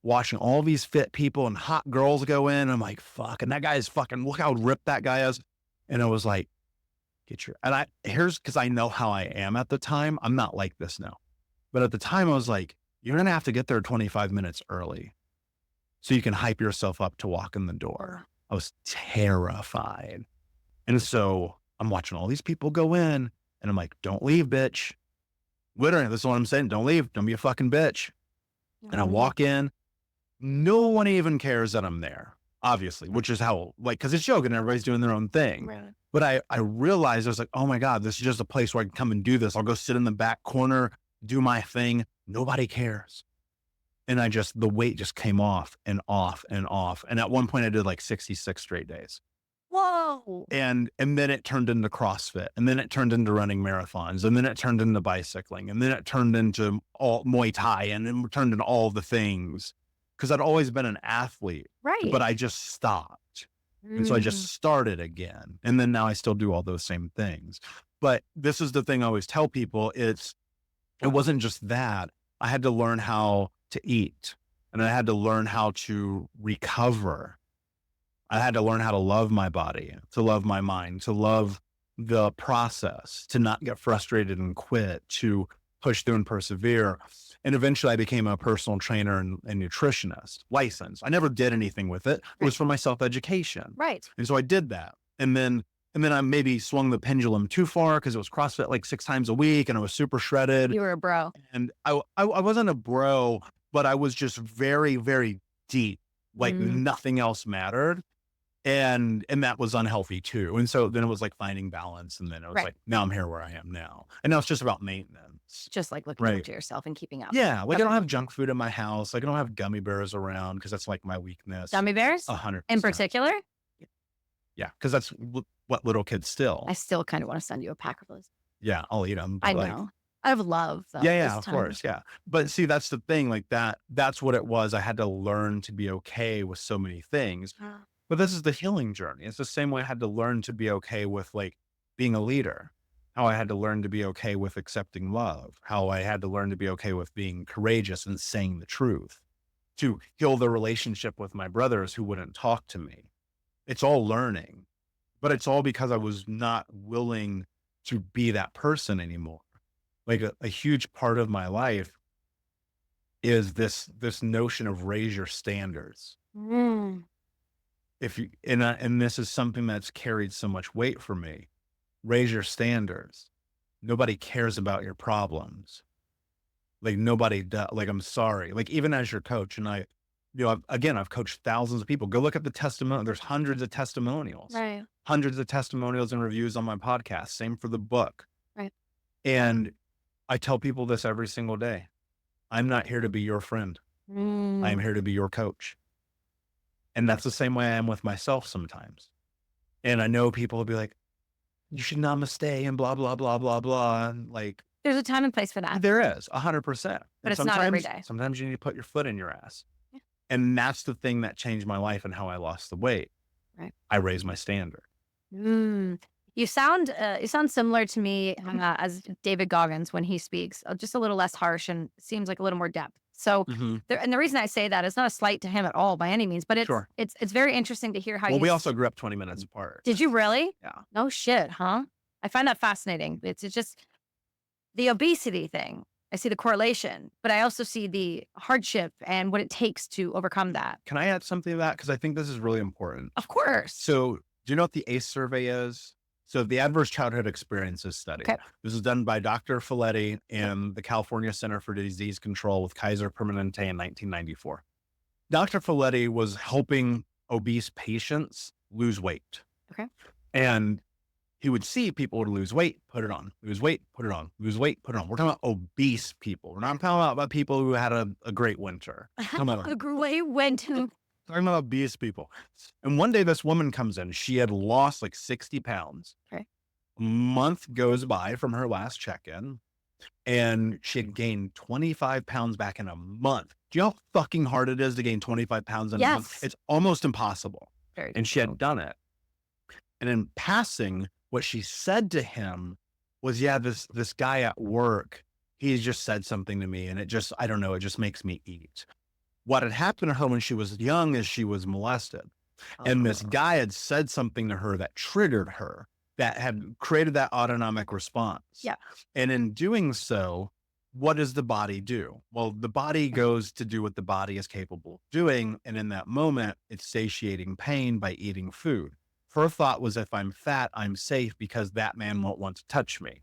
watching all these fit people and hot girls go in. And I'm like, fuck. And that guy is look how ripped that guy is. And I was like, because I know how I am at the time. I'm not like this now. But at the time I was like, you're going to have to get there 25 minutes early so you can hype yourself up to walk in the door. I was terrified. And so I'm watching all these people go in and I'm like, don't leave, bitch. Literally, this is what I'm saying. Don't leave. Don't be a fucking bitch. And I walk in. No one even cares that I'm there, obviously, which is how, like, cause it's yoga and everybody's doing their own thing. Right. But I realized I was like, oh my God, this is just a place where I can come and do this. I'll go sit in the back corner, do my thing. Nobody cares. And the weight just came off and off and off. And at one point I did like 66 straight days. Whoa. And then it turned into CrossFit, and then it turned into running marathons, and then it turned into bicycling, and then it turned into all Muay Thai, and then it turned into all the things. Cause I'd always been an athlete, Right. but I just stopped. And so I just started again. And then now I still do all those same things. But this is the thing I always tell people. It wasn't just that. I had to learn how to eat, and I had to learn how to recover. I had to learn how to love my body, to love my mind, to love the process, to not get frustrated and quit, to push through and persevere. And eventually I became a personal trainer and nutritionist, licensed. I never did anything with it. It was for my self-education. Right. And so I did that. And then I maybe swung the pendulum too far because it was CrossFit like 6 times a week and I was super shredded. You were a bro. And I wasn't a bro, but I was just very, very deep. Like nothing else mattered. And that was unhealthy too. And so then it was like finding balance. And then it was like, now I'm here where I am now. And now it's just about maintenance. Just like looking after yourself and keeping up. Yeah. Like I don't have junk food in my house. Like I don't have gummy bears around because that's like my weakness. Gummy bears? 100%. In particular? Yeah. Cause that's what little kids still. I still kind of want to send you a pack of those. Yeah. I'll eat them. I know. Out of love. Though, yeah, of course. Yeah. But see, that's the thing. Like that's what it was. I had to learn to be okay with so many things. But this is the healing journey. It's the same way I had to learn to be okay with like being a leader, how I had to learn to be okay with accepting love, how I had to learn to be okay with being courageous and saying the truth, to heal the relationship with my brothers who wouldn't talk to me. It's all learning, but it's all because I was not willing to be that person anymore. Like a huge part of my life is this notion of raise your standards. If you, and this is something that's carried so much weight for me, raise your standards. Nobody cares about your problems. Like nobody does. Like, I'm sorry. Like even as your coach, and I've coached thousands of people. Go look at the testimonial. There's hundreds of testimonials, Right. hundreds of testimonials and reviews on my podcast. Same for the book. Right. And I tell people this every single day. I'm not here to be your friend. I am here to be your coach. And that's the same way I am with myself sometimes. And I know people will be like, you should namaste and blah, blah, blah, blah, blah. And like, There's a time and place for that. there is 100%. But it's not every day. Sometimes you need to put your foot in your ass. Yeah. And that's the thing that changed my life and how I lost the weight. Right. I raised my standard. You sound similar to me as David Goggins when he speaks, just a little less harsh and seems like a little more depth. So, and the reason I say that is not a slight to him at all by any means, but it's very interesting to hear how we also grew up 20 minutes apart. Did you really? Yeah. No shit, huh? I find that fascinating. It's just the obesity thing. I see the correlation, but I also see the hardship and what it takes to overcome that. Can I add something to that? Because I think this is really important. Of course. So do you know what the ACE survey is? So the Adverse Childhood Experiences Study. Okay. This is done by Dr. Folletti and the California Center for Disease Control with Kaiser Permanente in 1994. Dr. Folletti was helping obese patients lose weight. Okay. And he would see people would lose weight, put it on, lose weight, put it on, lose weight, put it on. We're talking about obese people. We're not talking about people who had a great winter. A great winter. Talking about obese people. And one day this woman comes in. She had lost like 60 pounds. Okay. A month goes by from her last check-in and she had gained 25 pounds back in a month. Do you know how fucking hard it is to gain 25 pounds in a month? It's almost impossible. And she had done it. And in passing, what she said to him was, yeah, this guy at work, he just said something to me and it just makes me eat. What had happened to her when she was young is she was molested. And this guy had said something to her that triggered her, that had created that autonomic response. Yeah. And in doing so, what does the body do? Well, the body goes to do what the body is capable of doing. And in that moment, it's satiating pain by eating food. Her thought was, if I'm fat, I'm safe because that man won't want to touch me.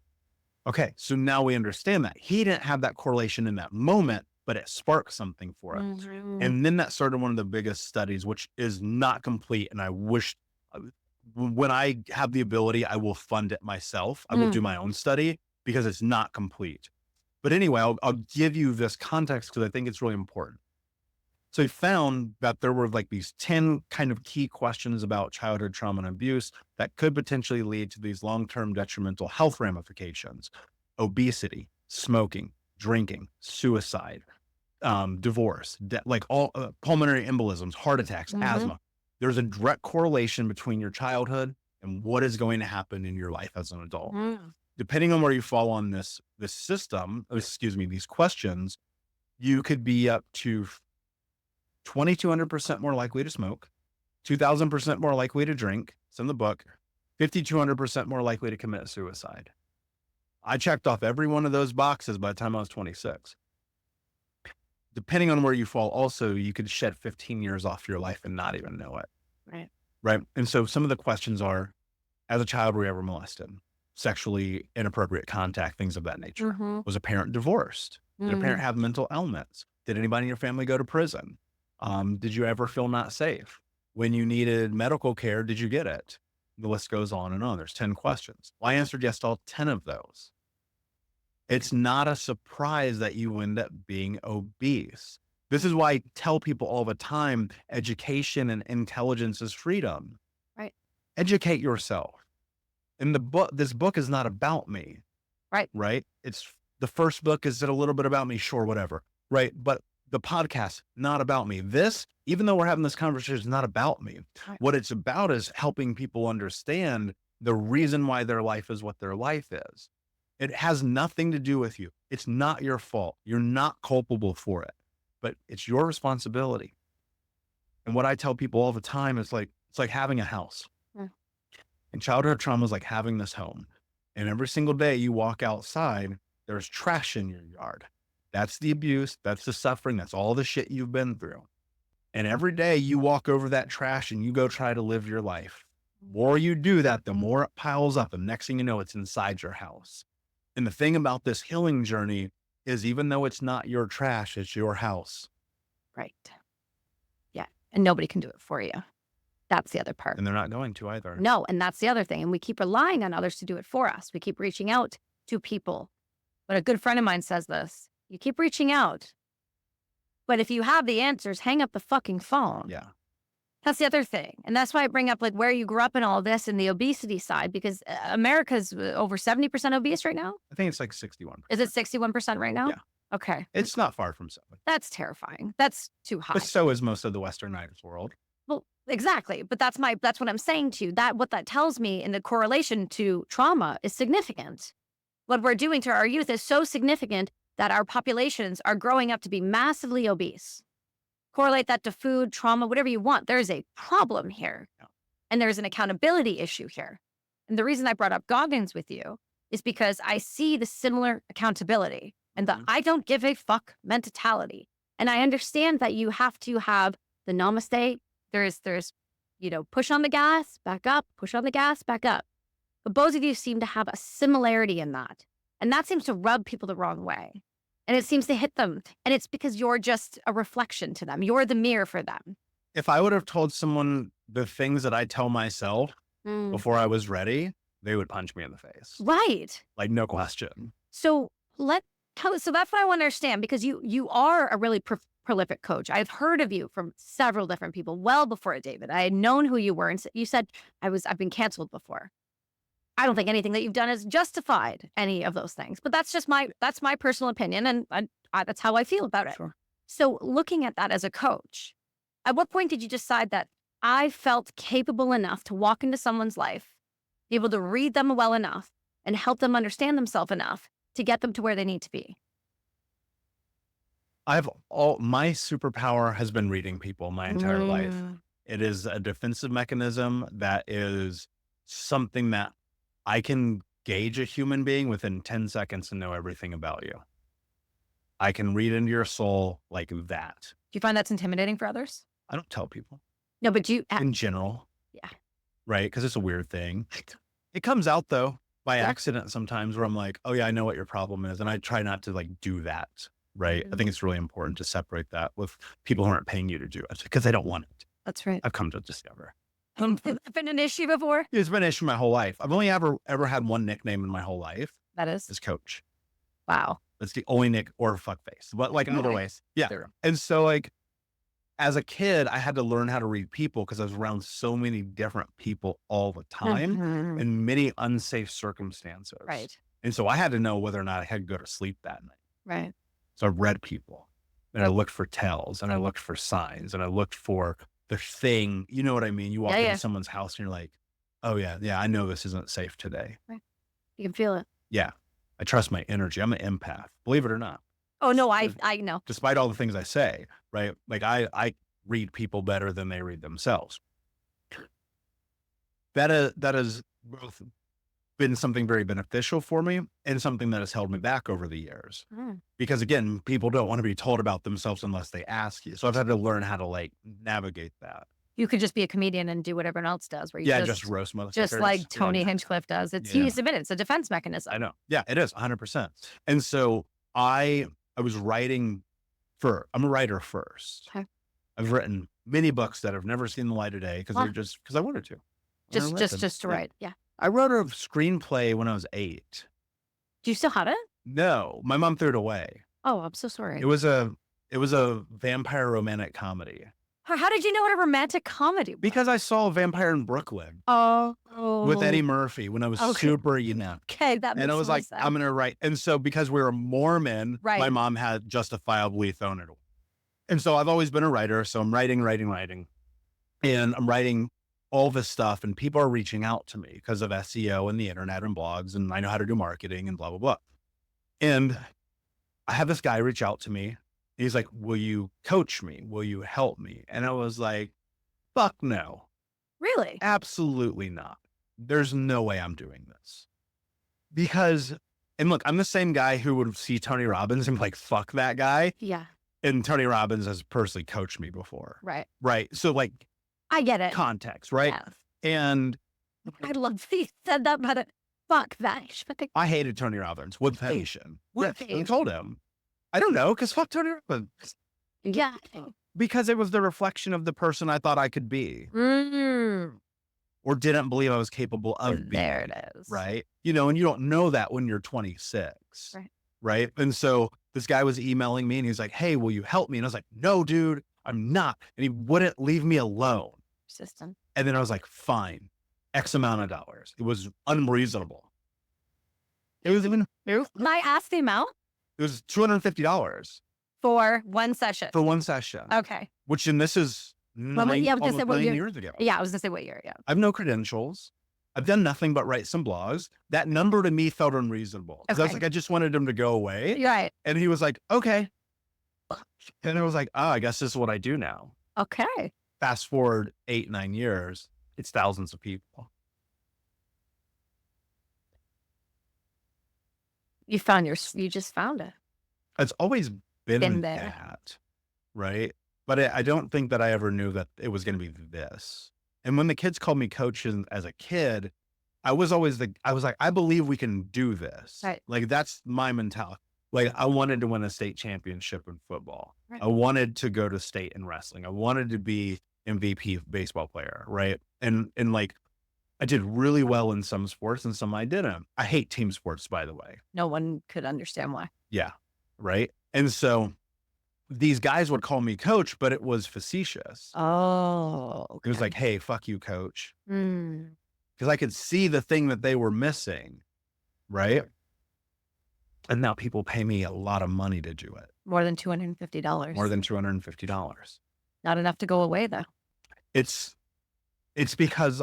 Okay, so now we understand that. He didn't have that correlation in that moment, but it sparked something for it. Mhm. And then that started one of the biggest studies, which is not complete. And I wish when I have the ability, I will fund it myself. I will Mm. do my own study because it's not complete. But anyway, I'll give you this context because I think it's really important. So he found that there were like these 10 kind of key questions about childhood trauma and abuse that could potentially lead to these long-term detrimental health ramifications: obesity, smoking, drinking, suicide, divorce, like all pulmonary embolisms, heart attacks, Mhm. asthma. There's a direct correlation between your childhood and what is going to happen in your life as an adult. Mm. Depending on where you fall on this system, excuse me, these questions, you could be up to 2,200% more likely to smoke, 2,000% more likely to drink. It's in the book. 5,200% more likely to commit suicide. I checked off every one of those boxes by the time I was 26. Depending on where you fall, also, you could shed 15 years off your life and not even know it. Right. Right. And so some of the questions are, as a child, were you ever molested? Sexually inappropriate contact, things of that nature. Mhm. Was a parent divorced? Did a parent Mm. have mental ailments? Did anybody in your family go to prison? Did you ever feel not safe? When you needed medical care, did you get it? The list goes on and on. There's 10 questions. Well, I answered yes to all 10 of those. It's not a surprise that you end up being obese. This is why I tell people all the time, education and intelligence is freedom. Right. Educate yourself. And this book is not about me, Right. right? It's the first book is a little bit about me, sure, whatever, right? But the podcast, not about me. This, even though we're having this conversation, is not about me. Right. What it's about is helping people understand the reason why their life is what their life is. It has nothing to do with you. It's not your fault. You're not culpable for it, but it's your responsibility. And what I tell people all the time is it's like having a house. Mm. And childhood trauma is like having this home. And every single day you walk outside, there's trash in your yard. That's the abuse. That's the suffering. That's all the shit you've been through. And every day you walk over that trash and you go try to live your life. The more you do that, the more it piles up. And next thing you know, it's inside your house. And the thing about this healing journey is, even though it's not your trash, it's your house. Right. Yeah. And nobody can do it for you. That's the other part. And they're not going to either. No, and that's the other thing. And we keep relying on others to do it for us. We keep reaching out to people. But a good friend of mine says this: you keep reaching out, but if you have the answers, hang up the fucking phone. Yeah. That's the other thing. And that's why I bring up like where you grew up and all this and the obesity side, because America's over 70% obese right now. I think it's like 61%. Is it 61% right now? Yeah. Okay. It's not far from 7. That's terrifying. That's too high. But so is most of the westernized world. Well, exactly. But that's what I'm saying to you. What that tells me in the correlation to trauma is significant. What we're doing to our youth is so significant that our populations are growing up to be massively obese. Correlate that to food, trauma, whatever you want. There's a problem here. Yeah. And there's an accountability issue here. And the reason I brought up Goggins with you is because I see the similar accountability and the I don't give a fuck mentality. And I understand that you have to have the namaste. There's, push on the gas, back up, push on the gas, back up. But both of you seem to have a similarity in that. And that seems to rub people the wrong way. And it seems to hit them. And it's because you're just a reflection to them. You're the mirror for them. If I would have told someone the things that I tell myself before I was ready, they would punch me in the face. Right. Like, no question. So so that's what I want to understand, because you are a really prolific coach. I've heard of you from several different people well before David. I had known who you were, and you said I've been canceled before. I don't think anything that you've done has justified any of those things, but that's my personal opinion, and that's how I feel about it. Sure. So looking at that as a coach, at what point did you decide that I felt capable enough to walk into someone's life, be able to read them well enough, and help them understand themselves enough to get them to where they need to be? My superpower has been reading people my entire life. It is a defensive mechanism that is something that I can gauge a human being within 10 seconds and know everything about you. I can read into your soul like that. Do you find that's intimidating for others? I don't tell people No, but do you in general, yeah. right? Because it's a weird thing. It comes out though by Yeah. accident sometimes where I'm like, oh yeah, I know what your problem is. And I try not to like do that. Right. I think it's really important to separate that with people who aren't paying you to do it because they don't want it. That's right. I've come to discover. Has that been an issue before? It's been an issue my whole life. I've only ever had one nickname in my whole life. That is? Is coach. Wow. That's the only nick or fuckface, but like in other Okay. ways. Yeah. Sure. And so like as a kid, I had to learn how to read people because I was around so many different people all the time Mhm. in many unsafe circumstances. Right. And so I had to know whether or not I had to go to sleep that night. Right. So I read people and I looked for tells and I looked for signs and I looked for the thing. You know what I mean? You walk Yeah, into yeah. someone's house and you're like, oh yeah, I know this isn't safe today. Right. You can feel it. Yeah. I trust my energy. I'm an empath, believe it or not. Oh, no, I know. Despite all the things I say, right? Like I read people better than they read themselves. That has both been something very beneficial for me and something that has held me back over the years. Mm. Because again, people don't want to be told about themselves unless they ask you. So I've had to learn how to like navigate that. You could just be a comedian and do what everyone else does, where you Yeah, just roast motherfuckers. just like Tony Yeah. Hinchcliffe does. It's Yeah. he's admitted it's a defense mechanism. I know. Yeah, it is 100%. And so I was writing I'm a writer first. Okay. I've written many books that have never seen the light of day because Wow. they're just because I wanted to. Just to Yeah. write. Yeah. I wrote a screenplay when I was 8. Do you still have it? No, my mom threw it away. Oh, I'm so sorry. It was a vampire romantic comedy How did you know what a romantic comedy was? because I saw a vampire in Brooklyn Oh. with Eddie Murphy when I was Okay. super young. Okay, that makes And I was more like, sense. I'm going to write. And so because we were Mormon, my Right. mom had justifiably thrown it away. And so I've always been a writer. So I'm writing. And I'm writing all this stuff and people are reaching out to me because of SEO and the internet and blogs. And I know how to do marketing and blah, blah, blah. And I have this guy reach out to me. He's like, will you coach me? Will you help me? And I was like, fuck no, Really? absolutely not. There's no way I'm doing this because, and look, I'm the same guy who would see Tony Robbins and be like, fuck that guy. Yeah. And Tony Robbins has personally coached me before. Right. Right. So like I get it. context, right? Yeah. And I love that you said that, but fuck that. I hated Tony Robbins with passion. With I passion. told him, I don't know, because fuck Tony Robbins. Yeah. Because it was the reflection of the person I thought I could be Mm. or didn't believe I was capable of being. There it is. Right. You know, and you don't know that when you're 26. Right. Right. And so this guy was emailing me and he's like, hey, will you help me? And I was like, no, dude, I'm not. And he wouldn't leave me alone. Persistent. And then I was like, fine, X amount of dollars. It was unreasonable. It was I asked the amount $250 for one session. for one session, Okay. which, and this is yeah, I was gonna say, almost what 9 year- years ago. Yeah, I was gonna say what year? Yeah. I have no credentials. I've done nothing but write some blogs. That number to me felt unreasonable. 'Cause I was Okay. like, I just wanted him to go away. You're right. And he was like, okay. And I was like, oh, I guess this is what I do now. Okay. Fast forward 8, 9 years, it's thousands of people. You just found it. It's always been Been there. that, right? But I don't think that I ever knew that it was going to be this. And when the kids called me coach as a kid, I was like, I believe we can do this. Right. Like that's my mentality. Like I wanted to win a state championship in football. Right. I wanted to go to state in wrestling. I wanted to be MVP baseball player. Right. And like I did really well in some sports and some I didn't. I hate team sports, by the way. No one could understand why. Yeah. Right. And so these guys would call me coach, but it was facetious. Oh. It was like, hey, fuck you, coach. Mm. Because I could see the thing that they were missing. Right. And now people pay me a lot of money to do it. More than $250. More than $250. Not enough to go away though. It's because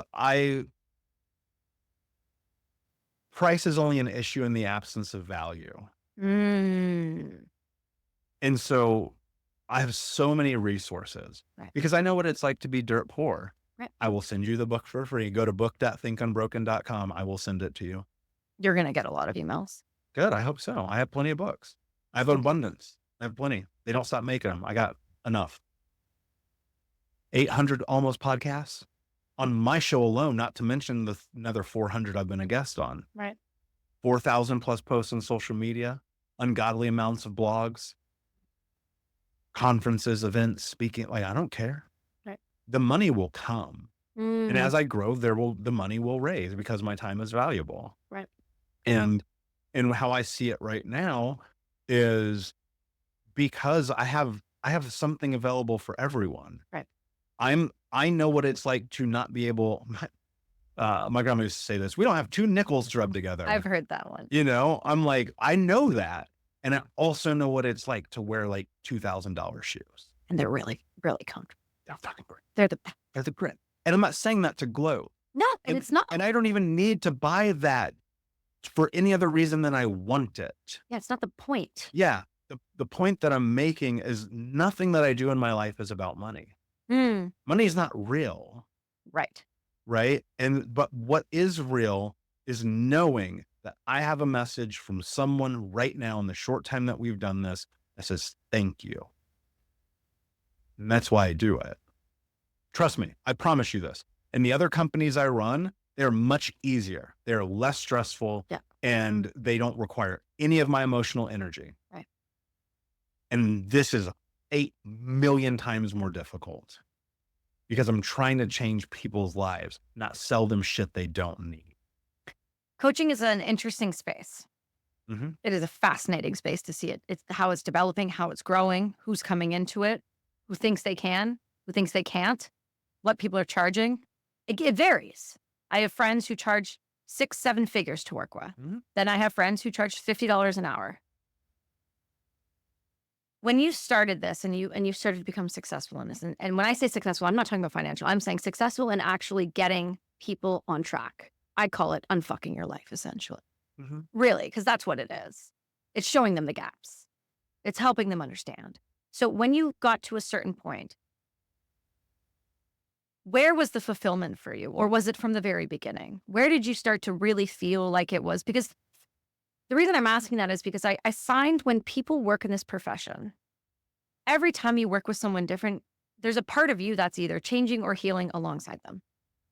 price is only an issue in the absence of value. Mm. And so I have so many resources Right. because I know what it's like to be dirt poor. Right. I will send you the book for free. Go to book.thinkunbroken.com. I will send it to you. You're gonna get a lot of emails. Good. I hope so. I have plenty of books. I have an abundance. I have plenty. They don't stop making them. I got enough. 800 almost podcasts on my show alone, not to mention the another 400 I've been a guest on. Right. 4,000 plus posts on social media, ungodly amounts of blogs, conferences, events, speaking. Like, I don't care. Right. The money will come. And Mm, as I grow, the money will raise because my time is valuable. right. And how I see it right now is because I have something available for everyone. Right. I know what it's like to not be able. My grandma used to say this: we don't have two nickels to rub together. I've heard that one. You know, I'm like, I know that, and I also know what it's like to wear like $2,000 shoes. And they're really, really comfortable. They're fucking great. They're the best. They're the grit. And I'm not saying that to gloat. No, and it's not. And I don't even need to buy that for any other reason than I want it. Yeah, it's not the point. Yeah. The point that I'm making is nothing that I do in my life is about money. Mm, Money is not real, right. right? But what is real is knowing that I have a message from someone right now in the short time that we've done this that says, thank you. And that's why I do it. Trust me, I promise you this. And the other companies I run, they're much easier. They're less stressful, Yeah. and they don't require any of my emotional energy. Right. And this is 8 million times more difficult because I'm trying to change people's lives, not sell them shit they don't need. Coaching is an interesting space. Mm-hmm. It is a fascinating space to see it. It's how it's developing, how it's growing, who's coming into it, who thinks they can, who thinks they can't, what people are charging. It varies. I have friends who charge 6-7 figures to work with. Mm-hmm. Then I have friends who charge $50 an hour. When you started this and you started to become successful in this, and when I say successful, I'm not talking about financial. I'm saying successful in actually getting people on track. I call it unfucking your life, essentially. Mm-hmm. Really, because that's what it is. It's showing them the gaps. It's helping them understand. So when you got to a certain point, where was the fulfillment for you? Or was it from the very beginning? Where did you start to really feel like it was? Because the reason I'm asking that is because I find when people work in this profession, every time you work with someone different, there's a part of you that's either changing or healing alongside them,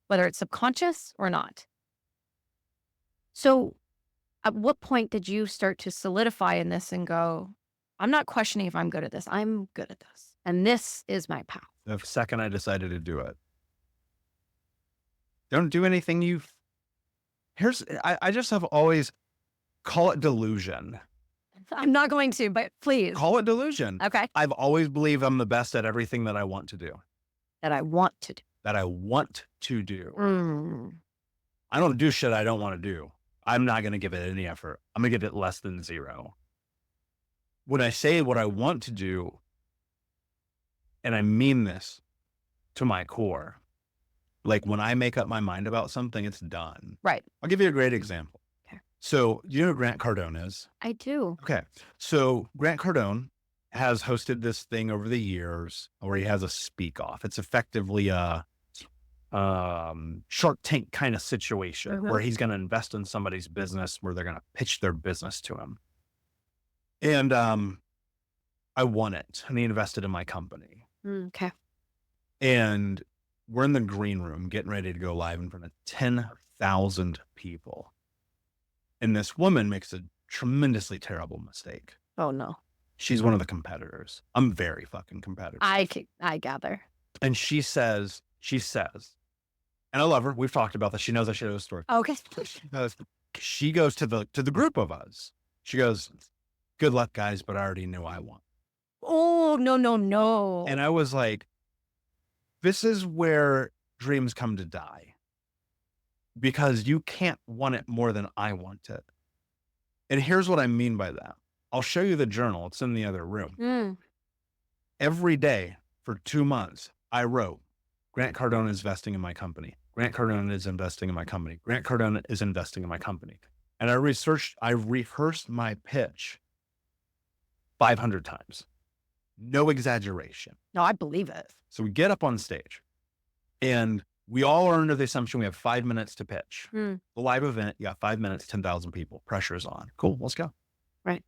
whether it's subconscious or not. So at what point did you start to solidify in this and go, I'm not questioning if I'm good at this. I'm good at this. And this is my path. The second I decided to do it. Don't do anything I just have always call it delusion. I'm not going to, but please. Call it delusion. Okay. I've always believed I'm the best at everything that I want to do. That I want to do. That I want to do. Mm. I don't do shit I don't want to do. I'm not going to give it any effort. I'm going to give it less than 0. When I say what I want to do, and I mean this to my core, like when I make up my mind about something, it's done. Right. I'll give you a great example. Okay. So you know who Grant Cardone is? I do. Okay. So Grant Cardone has hosted this thing over the years where he has a speak off. It's effectively a Shark Tank kind of situation Mm-hmm. where he's going to invest in somebody's business where they're going to pitch their business to him. And I won it, and he invested in my company. Okay. And we're in the green room getting ready to go live in front of 10,000 people. And this woman makes a tremendously terrible mistake. Oh, no. She's one of the competitors. I'm very fucking competitive. I gather. And she says, and I love her. We've talked about this. She knows I share this story. Okay. She goes to the group of us. She goes, good luck, guys, but I already knew I won. Oh, no. And I was like, this is where dreams come to die. Because you can't want it more than I want it. And here's what I mean by that. I'll show you the journal. It's in the other room. Every day for 2 months, I wrote, Grant Cardone is investing in my company. Grant Cardone is investing in my company. Grant Cardone is investing in my company. And I rehearsed my pitch 500 times. No exaggeration. No, I believe it. So we get up on stage and we all are under the assumption we have 5 minutes to pitch. The live event, you got 5 minutes, 10,000 people. Pressure is on. Cool, let's go. Right.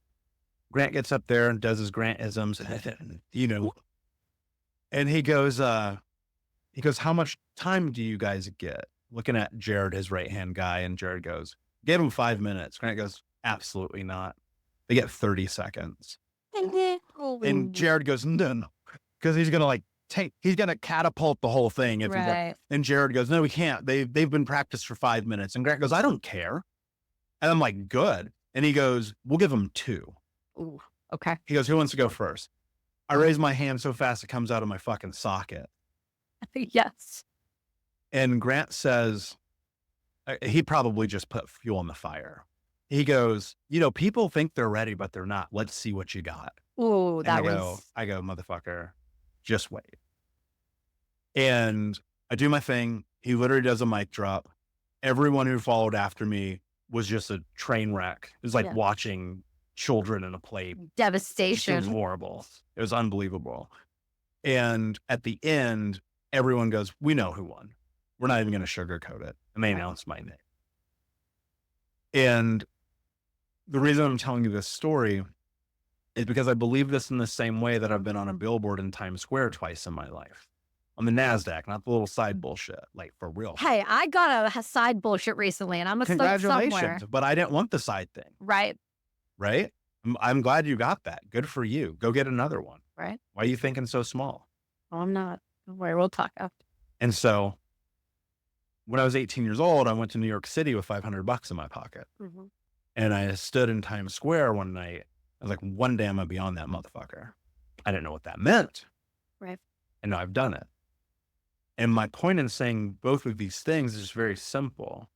Grant gets up there and does his Grant-isms, you know, and he goes, how much time do you guys get? Looking at Jared, his right-hand guy, and Jared goes, give him 5 minutes. Grant goes, absolutely not. They get 30 seconds. And Jared goes, no, because he's going to he's going to catapult the whole thing. Right. And Jared goes, no, we can't. They've been practiced for 5 minutes. And Grant goes, I don't care. And I'm like, good. And he goes, we'll give him 2. Ooh, okay. He goes, who wants to go first? I raise my hand so fast it comes out of my fucking socket. Yes. And Grant says, he probably just put fuel on the fire. He goes, people think they're ready, but they're not. Let's see what you got. Ooh, I go, motherfucker, just wait. And I do my thing. He literally does a mic drop. Everyone who followed after me was just a train wreck. It was like watching children in a play. Devastation. It was horrible. It was unbelievable. And at the end, everyone goes, we know who won. We're not even going to sugarcoat it. And they announced my name. And the reason I'm telling you this story is because I believe this in the same way that I've been on a billboard in Times Square twice in my life. On the NASDAQ, not the little side bullshit, like for real. Hey, I got a side bullshit recently and I'm going to start somewhere. Congratulations, but I didn't want the side thing. Right. Right? I'm glad you got that. Good for you. Go get another one. Right. Why are you thinking so small? Oh, I'm not. Don't worry, we'll talk after. And so when I was 18 years old, I went to New York City with $500 in my pocket. Mm-hmm. And I stood in Times Square one night. I was like, one day I'm going to be on that motherfucker. I didn't know what that meant. Right. And now I've done it. And my point in saying both of these things is very simple.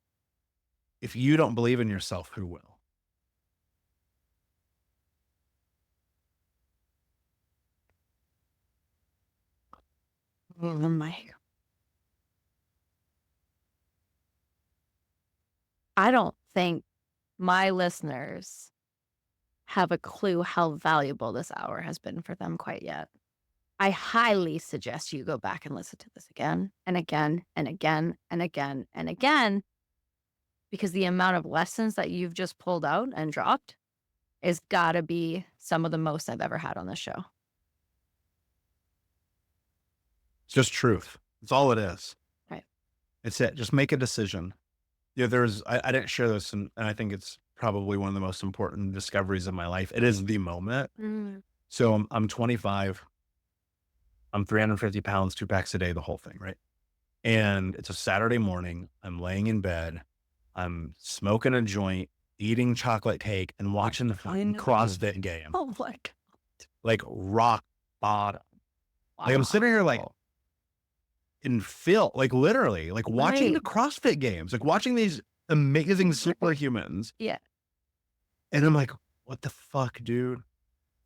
If you don't believe in yourself, who will? Oh my. I don't think my listeners have a clue how valuable this hour has been for them quite yet. I highly suggest you go back and listen to this again and again and again and again and again, because the amount of lessons that you've just pulled out and dropped is gotta be some of the most I've ever had on this show. It's just truth. It's all it is. Right. It's it. Just make a decision. I didn't share this, and I think it's probably one of the most important discoveries of my life. It is the moment. Mm. So I'm 25. I'm 350 pounds, 2 packs a day, the whole thing, right? And it's a Saturday morning. I'm laying in bed. I'm smoking a joint, eating chocolate cake, and watching the fucking CrossFit game. Oh my God. Like rock bottom. Wow. Like I'm sitting here like literally, like watching the CrossFit games, like watching these amazing superhumans. Yeah. And I'm like, what the fuck, dude?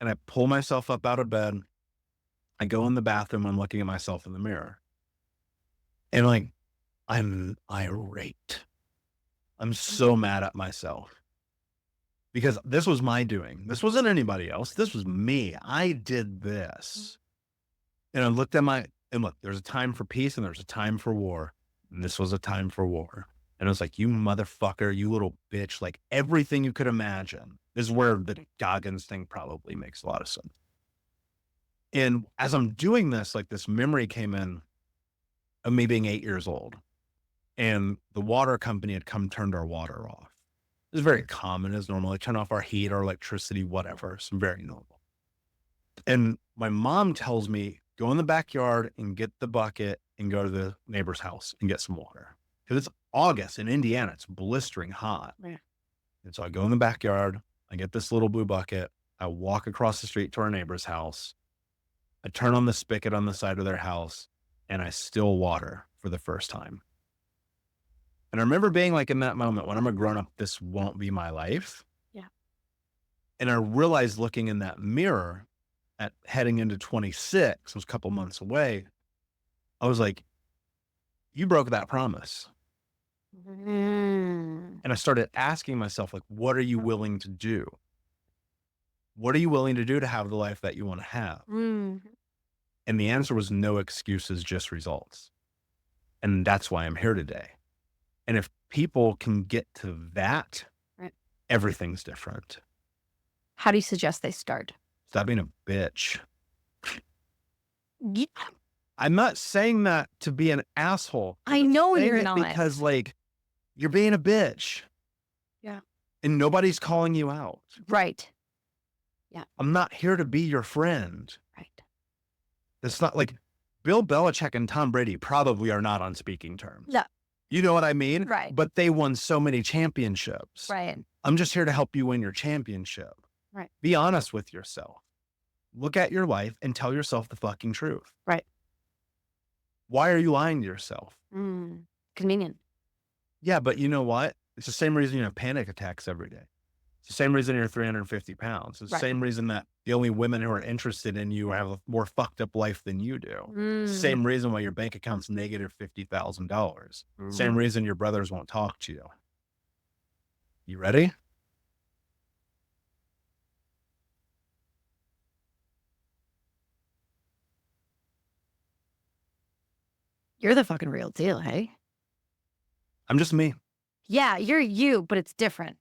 And I pull myself up out of bed. I go in the bathroom. I'm looking at myself in the mirror. And like, I'm irate. I'm so mad at myself. Because this was my doing. This wasn't anybody else. This was me. I did this. And I looked at and look, there's a time for peace and there's a time for war. And this was a time for war. And I was like, you motherfucker, you little bitch, like everything you could imagine. This is where the Goggins thing probably makes a lot of sense. And as I'm doing this, like this memory came in of me being 8 years old. And the water company had come turned our water off. It was very common as normal. They turn off our heat, our electricity, whatever. It's very normal. And my mom tells me, go in the backyard and get the bucket and go to the neighbor's house and get some water. Because it's August in Indiana. It's blistering hot. Yeah. And so I go in the backyard. I get this little blue bucket. I walk across the street to our neighbor's house. I turn on the spigot on the side of their house and I still water for the first time. And I remember being like, in that moment, when I'm a grown up, this won't be my life. Yeah. And I realized looking in that mirror at heading into 26, it was a couple months away. I was like, you broke that promise. Mm. And I started asking myself, like, what are you willing to do? What are you willing to do to have the life that you want to have? Mm. And the answer was no excuses, just results. And that's why I'm here today. And if people can get to that, right, everything's different. How do you suggest they start? Stop being a bitch. Yeah, I'm not saying that to be an asshole. I I'm know saying you're it not. because like you're being a bitch Yeah. and nobody's calling you out. Right. I'm not here to be your friend. Right. It's not like Bill Belichick and Tom Brady probably are not on speaking terms. No. You know what I mean? Right. But they won so many championships. Right. I'm just here to help you win your championship. Right. Be honest with yourself. Look at your life and tell yourself the fucking truth. Right. Why are you lying to yourself? Convenient. Yeah, but you know what? It's the same reason you have panic attacks every day. It's the same reason you're 350 pounds. It's the Right. same reason that the only women who are interested in you have a more fucked up life than you do. Same reason why your bank account's negative $50,000. Same reason your brothers won't talk to you. You ready? You're the fucking real deal, hey? I'm just me. Yeah, you're you, but it's different.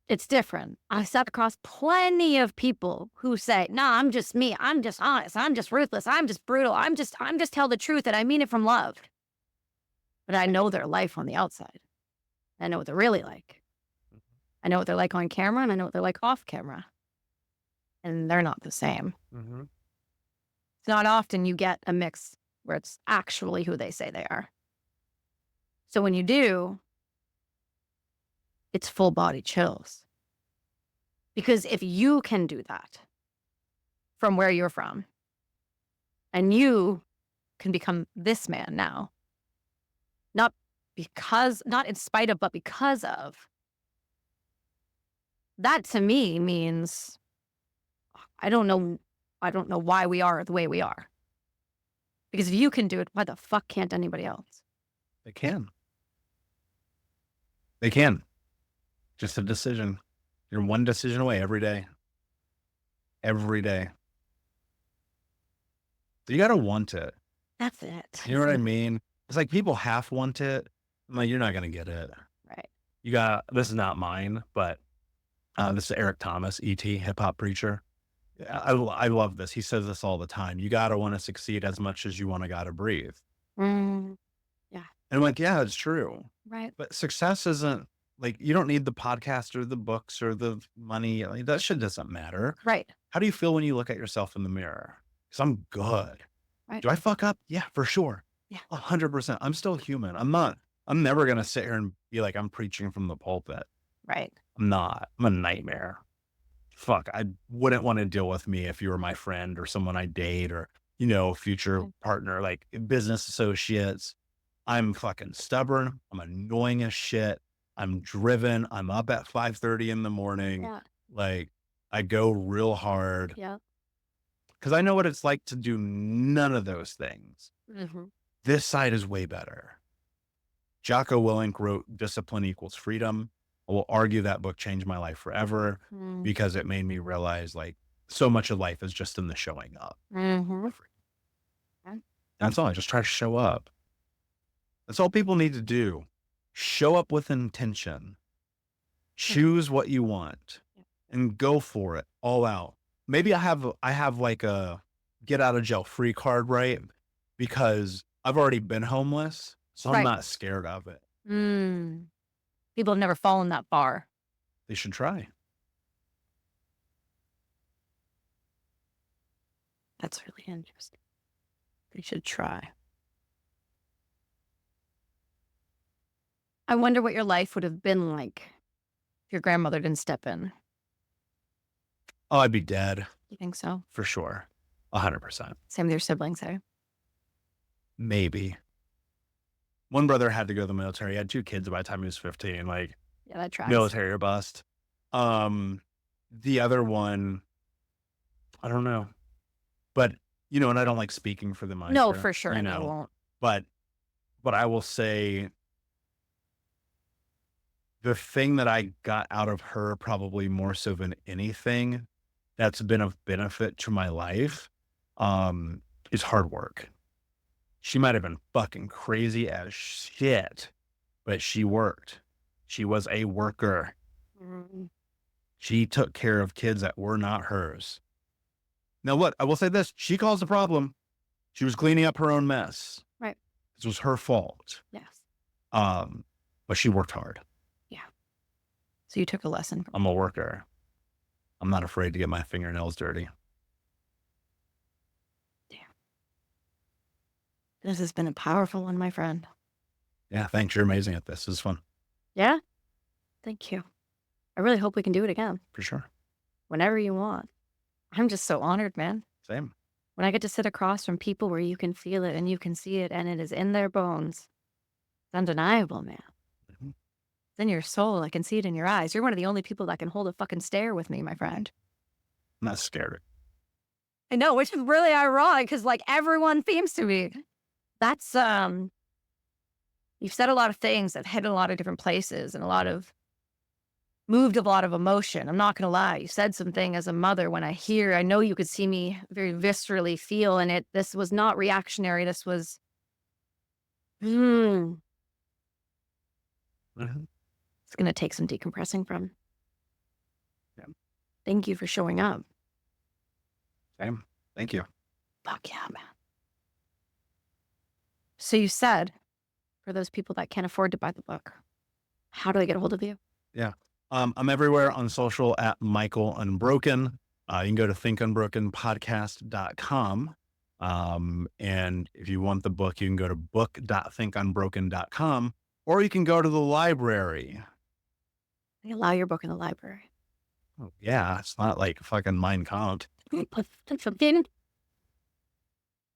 It's different. I've sat across plenty of people who say, "Nah, I'm just me. I'm just honest. I'm just ruthless. I'm just brutal. I'm just tell the truth and I mean it from love." But I know their life on the outside. I know what they're really like. I know what they're like on camera and I know what they're like off camera. And they're not the same. It's not often you get a mix where it's actually who they say they are. So when you do, it's full body chills. Because if you can do that from where you're from, and you can become this man now, not in spite of, but because of, that to me means I don't know why we are the way we are. Because if you can do it, why the fuck can't anybody else? They can. They can. Just a decision. You're one decision away every day. Every day. You got to want it. That's it. You know what I mean? It's like people half want it. I'm like, you're not going to get it. Right. This is not mine, but this is Eric Thomas, E.T., hip hop preacher. I love this. He says this all the time. You got to want to succeed as much as you want to got to breathe. Yeah. And I'm like, yeah, it's true. Right. But success isn't like, you don't need the podcast or the books or the money. Like, that shit doesn't matter. Right. How do you feel when you look at yourself in the mirror? Because I'm good. Right. Do I fuck up? Yeah, for sure. Yeah. 100%. I'm still human. I'm never going to sit here and be like, I'm preaching from the pulpit. Right. I'm not. I'm a nightmare. Fuck, I wouldn't want to deal with me if you were my friend or someone I date or, future partner, like business associates. I'm fucking stubborn. I'm annoying as shit. I'm driven. I'm up at 5:30 in the morning. Yeah. Like, I go real hard Yeah. because I know what it's like to do none of those things. This side is way better. Jocko Willink wrote Discipline Equals Freedom. I will argue that book changed my life forever because it made me realize like so much of life is just in the showing up. That's all. I just try to show up. That's all people need to do. Show up with intention. Choose what you want and go for it all out. Maybe I have like a get out of jail free card, right? Because I've already been homeless, so I'm not scared of it. People have never fallen that far. They should try. That's really interesting. They should try. I wonder what your life would have been like if your grandmother didn't step in. Oh, I'd be dead. You think so? For sure. 100%. Same with your siblings, eh? Maybe. One brother had to go to the military. He had 2 kids by the time he was 15. Like, Yeah, that tracks. military or bust. The other one, I don't know. But, and I don't like speaking for them either. No, for sure. I I know. won't. But I will say the thing that I got out of her probably more so than anything that's been of benefit to my life is hard work. She might have been fucking crazy as shit, but she worked. She was a worker. She took care of kids that were not hers. Now, what I will say this, she caused the problem. She was cleaning up her own mess. Right. This was her fault. Yes. But she worked hard. Yeah. So you took a lesson from I'm a worker. I'm not afraid to get my fingernails dirty. Damn. This has been a powerful one, my friend. Yeah, thanks. You're amazing at this. This is fun. Yeah. Thank you. I really hope we can do it again For sure. whenever you want. I'm just so honored, man. Same. When I get to sit across from people where you can feel it and you can see it and it is in their bones, it's undeniable, man. Mhm. It's in your soul. I can see it in your eyes. You're one of the only people that can hold a fucking stare with me, my friend. I'm not scared. I know, which is really ironic because like everyone seems to be. That's you've said a lot of things that hit a lot of different places and moved a lot of emotion. I'm not gonna lie. You said something as a mother when I know you could see me very viscerally feel in it. This was not reactionary. This was it's Mhm. gonna take some decompressing from. Yeah. Thank you for showing up. Same. Thank you. Fuck yeah, man. So you said, for those people that can't afford to buy the book, how do they get a hold of you? Yeah. I'm everywhere on social at Michael Unbroken. You can go to thinkunbrokenpodcast.com. And if you want the book, you can go to book.thinkunbroken.com, or you can go to the library. They allow your book in the library. Oh, yeah, it's not like fucking Mein Kampf.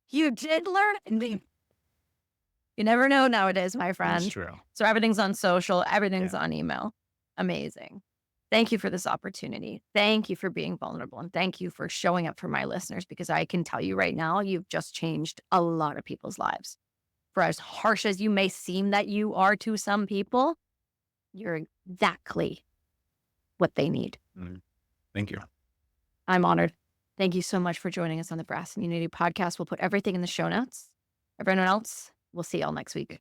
You did learn it. You never know nowadays, my That's friend. true. So everything's on social, everything's Yeah. on email. Amazing. Thank you for this opportunity. Thank you for being vulnerable. And thank you for showing up for my listeners because I can tell you right now, you've just changed a lot of people's lives. For as harsh as you may seem that you are to some people, you're exactly what they need. Thank you. I'm honored. Thank you so much for joining us on the Brass and Unity podcast. We'll put everything in the show notes. Everyone else, we'll see y'all next week.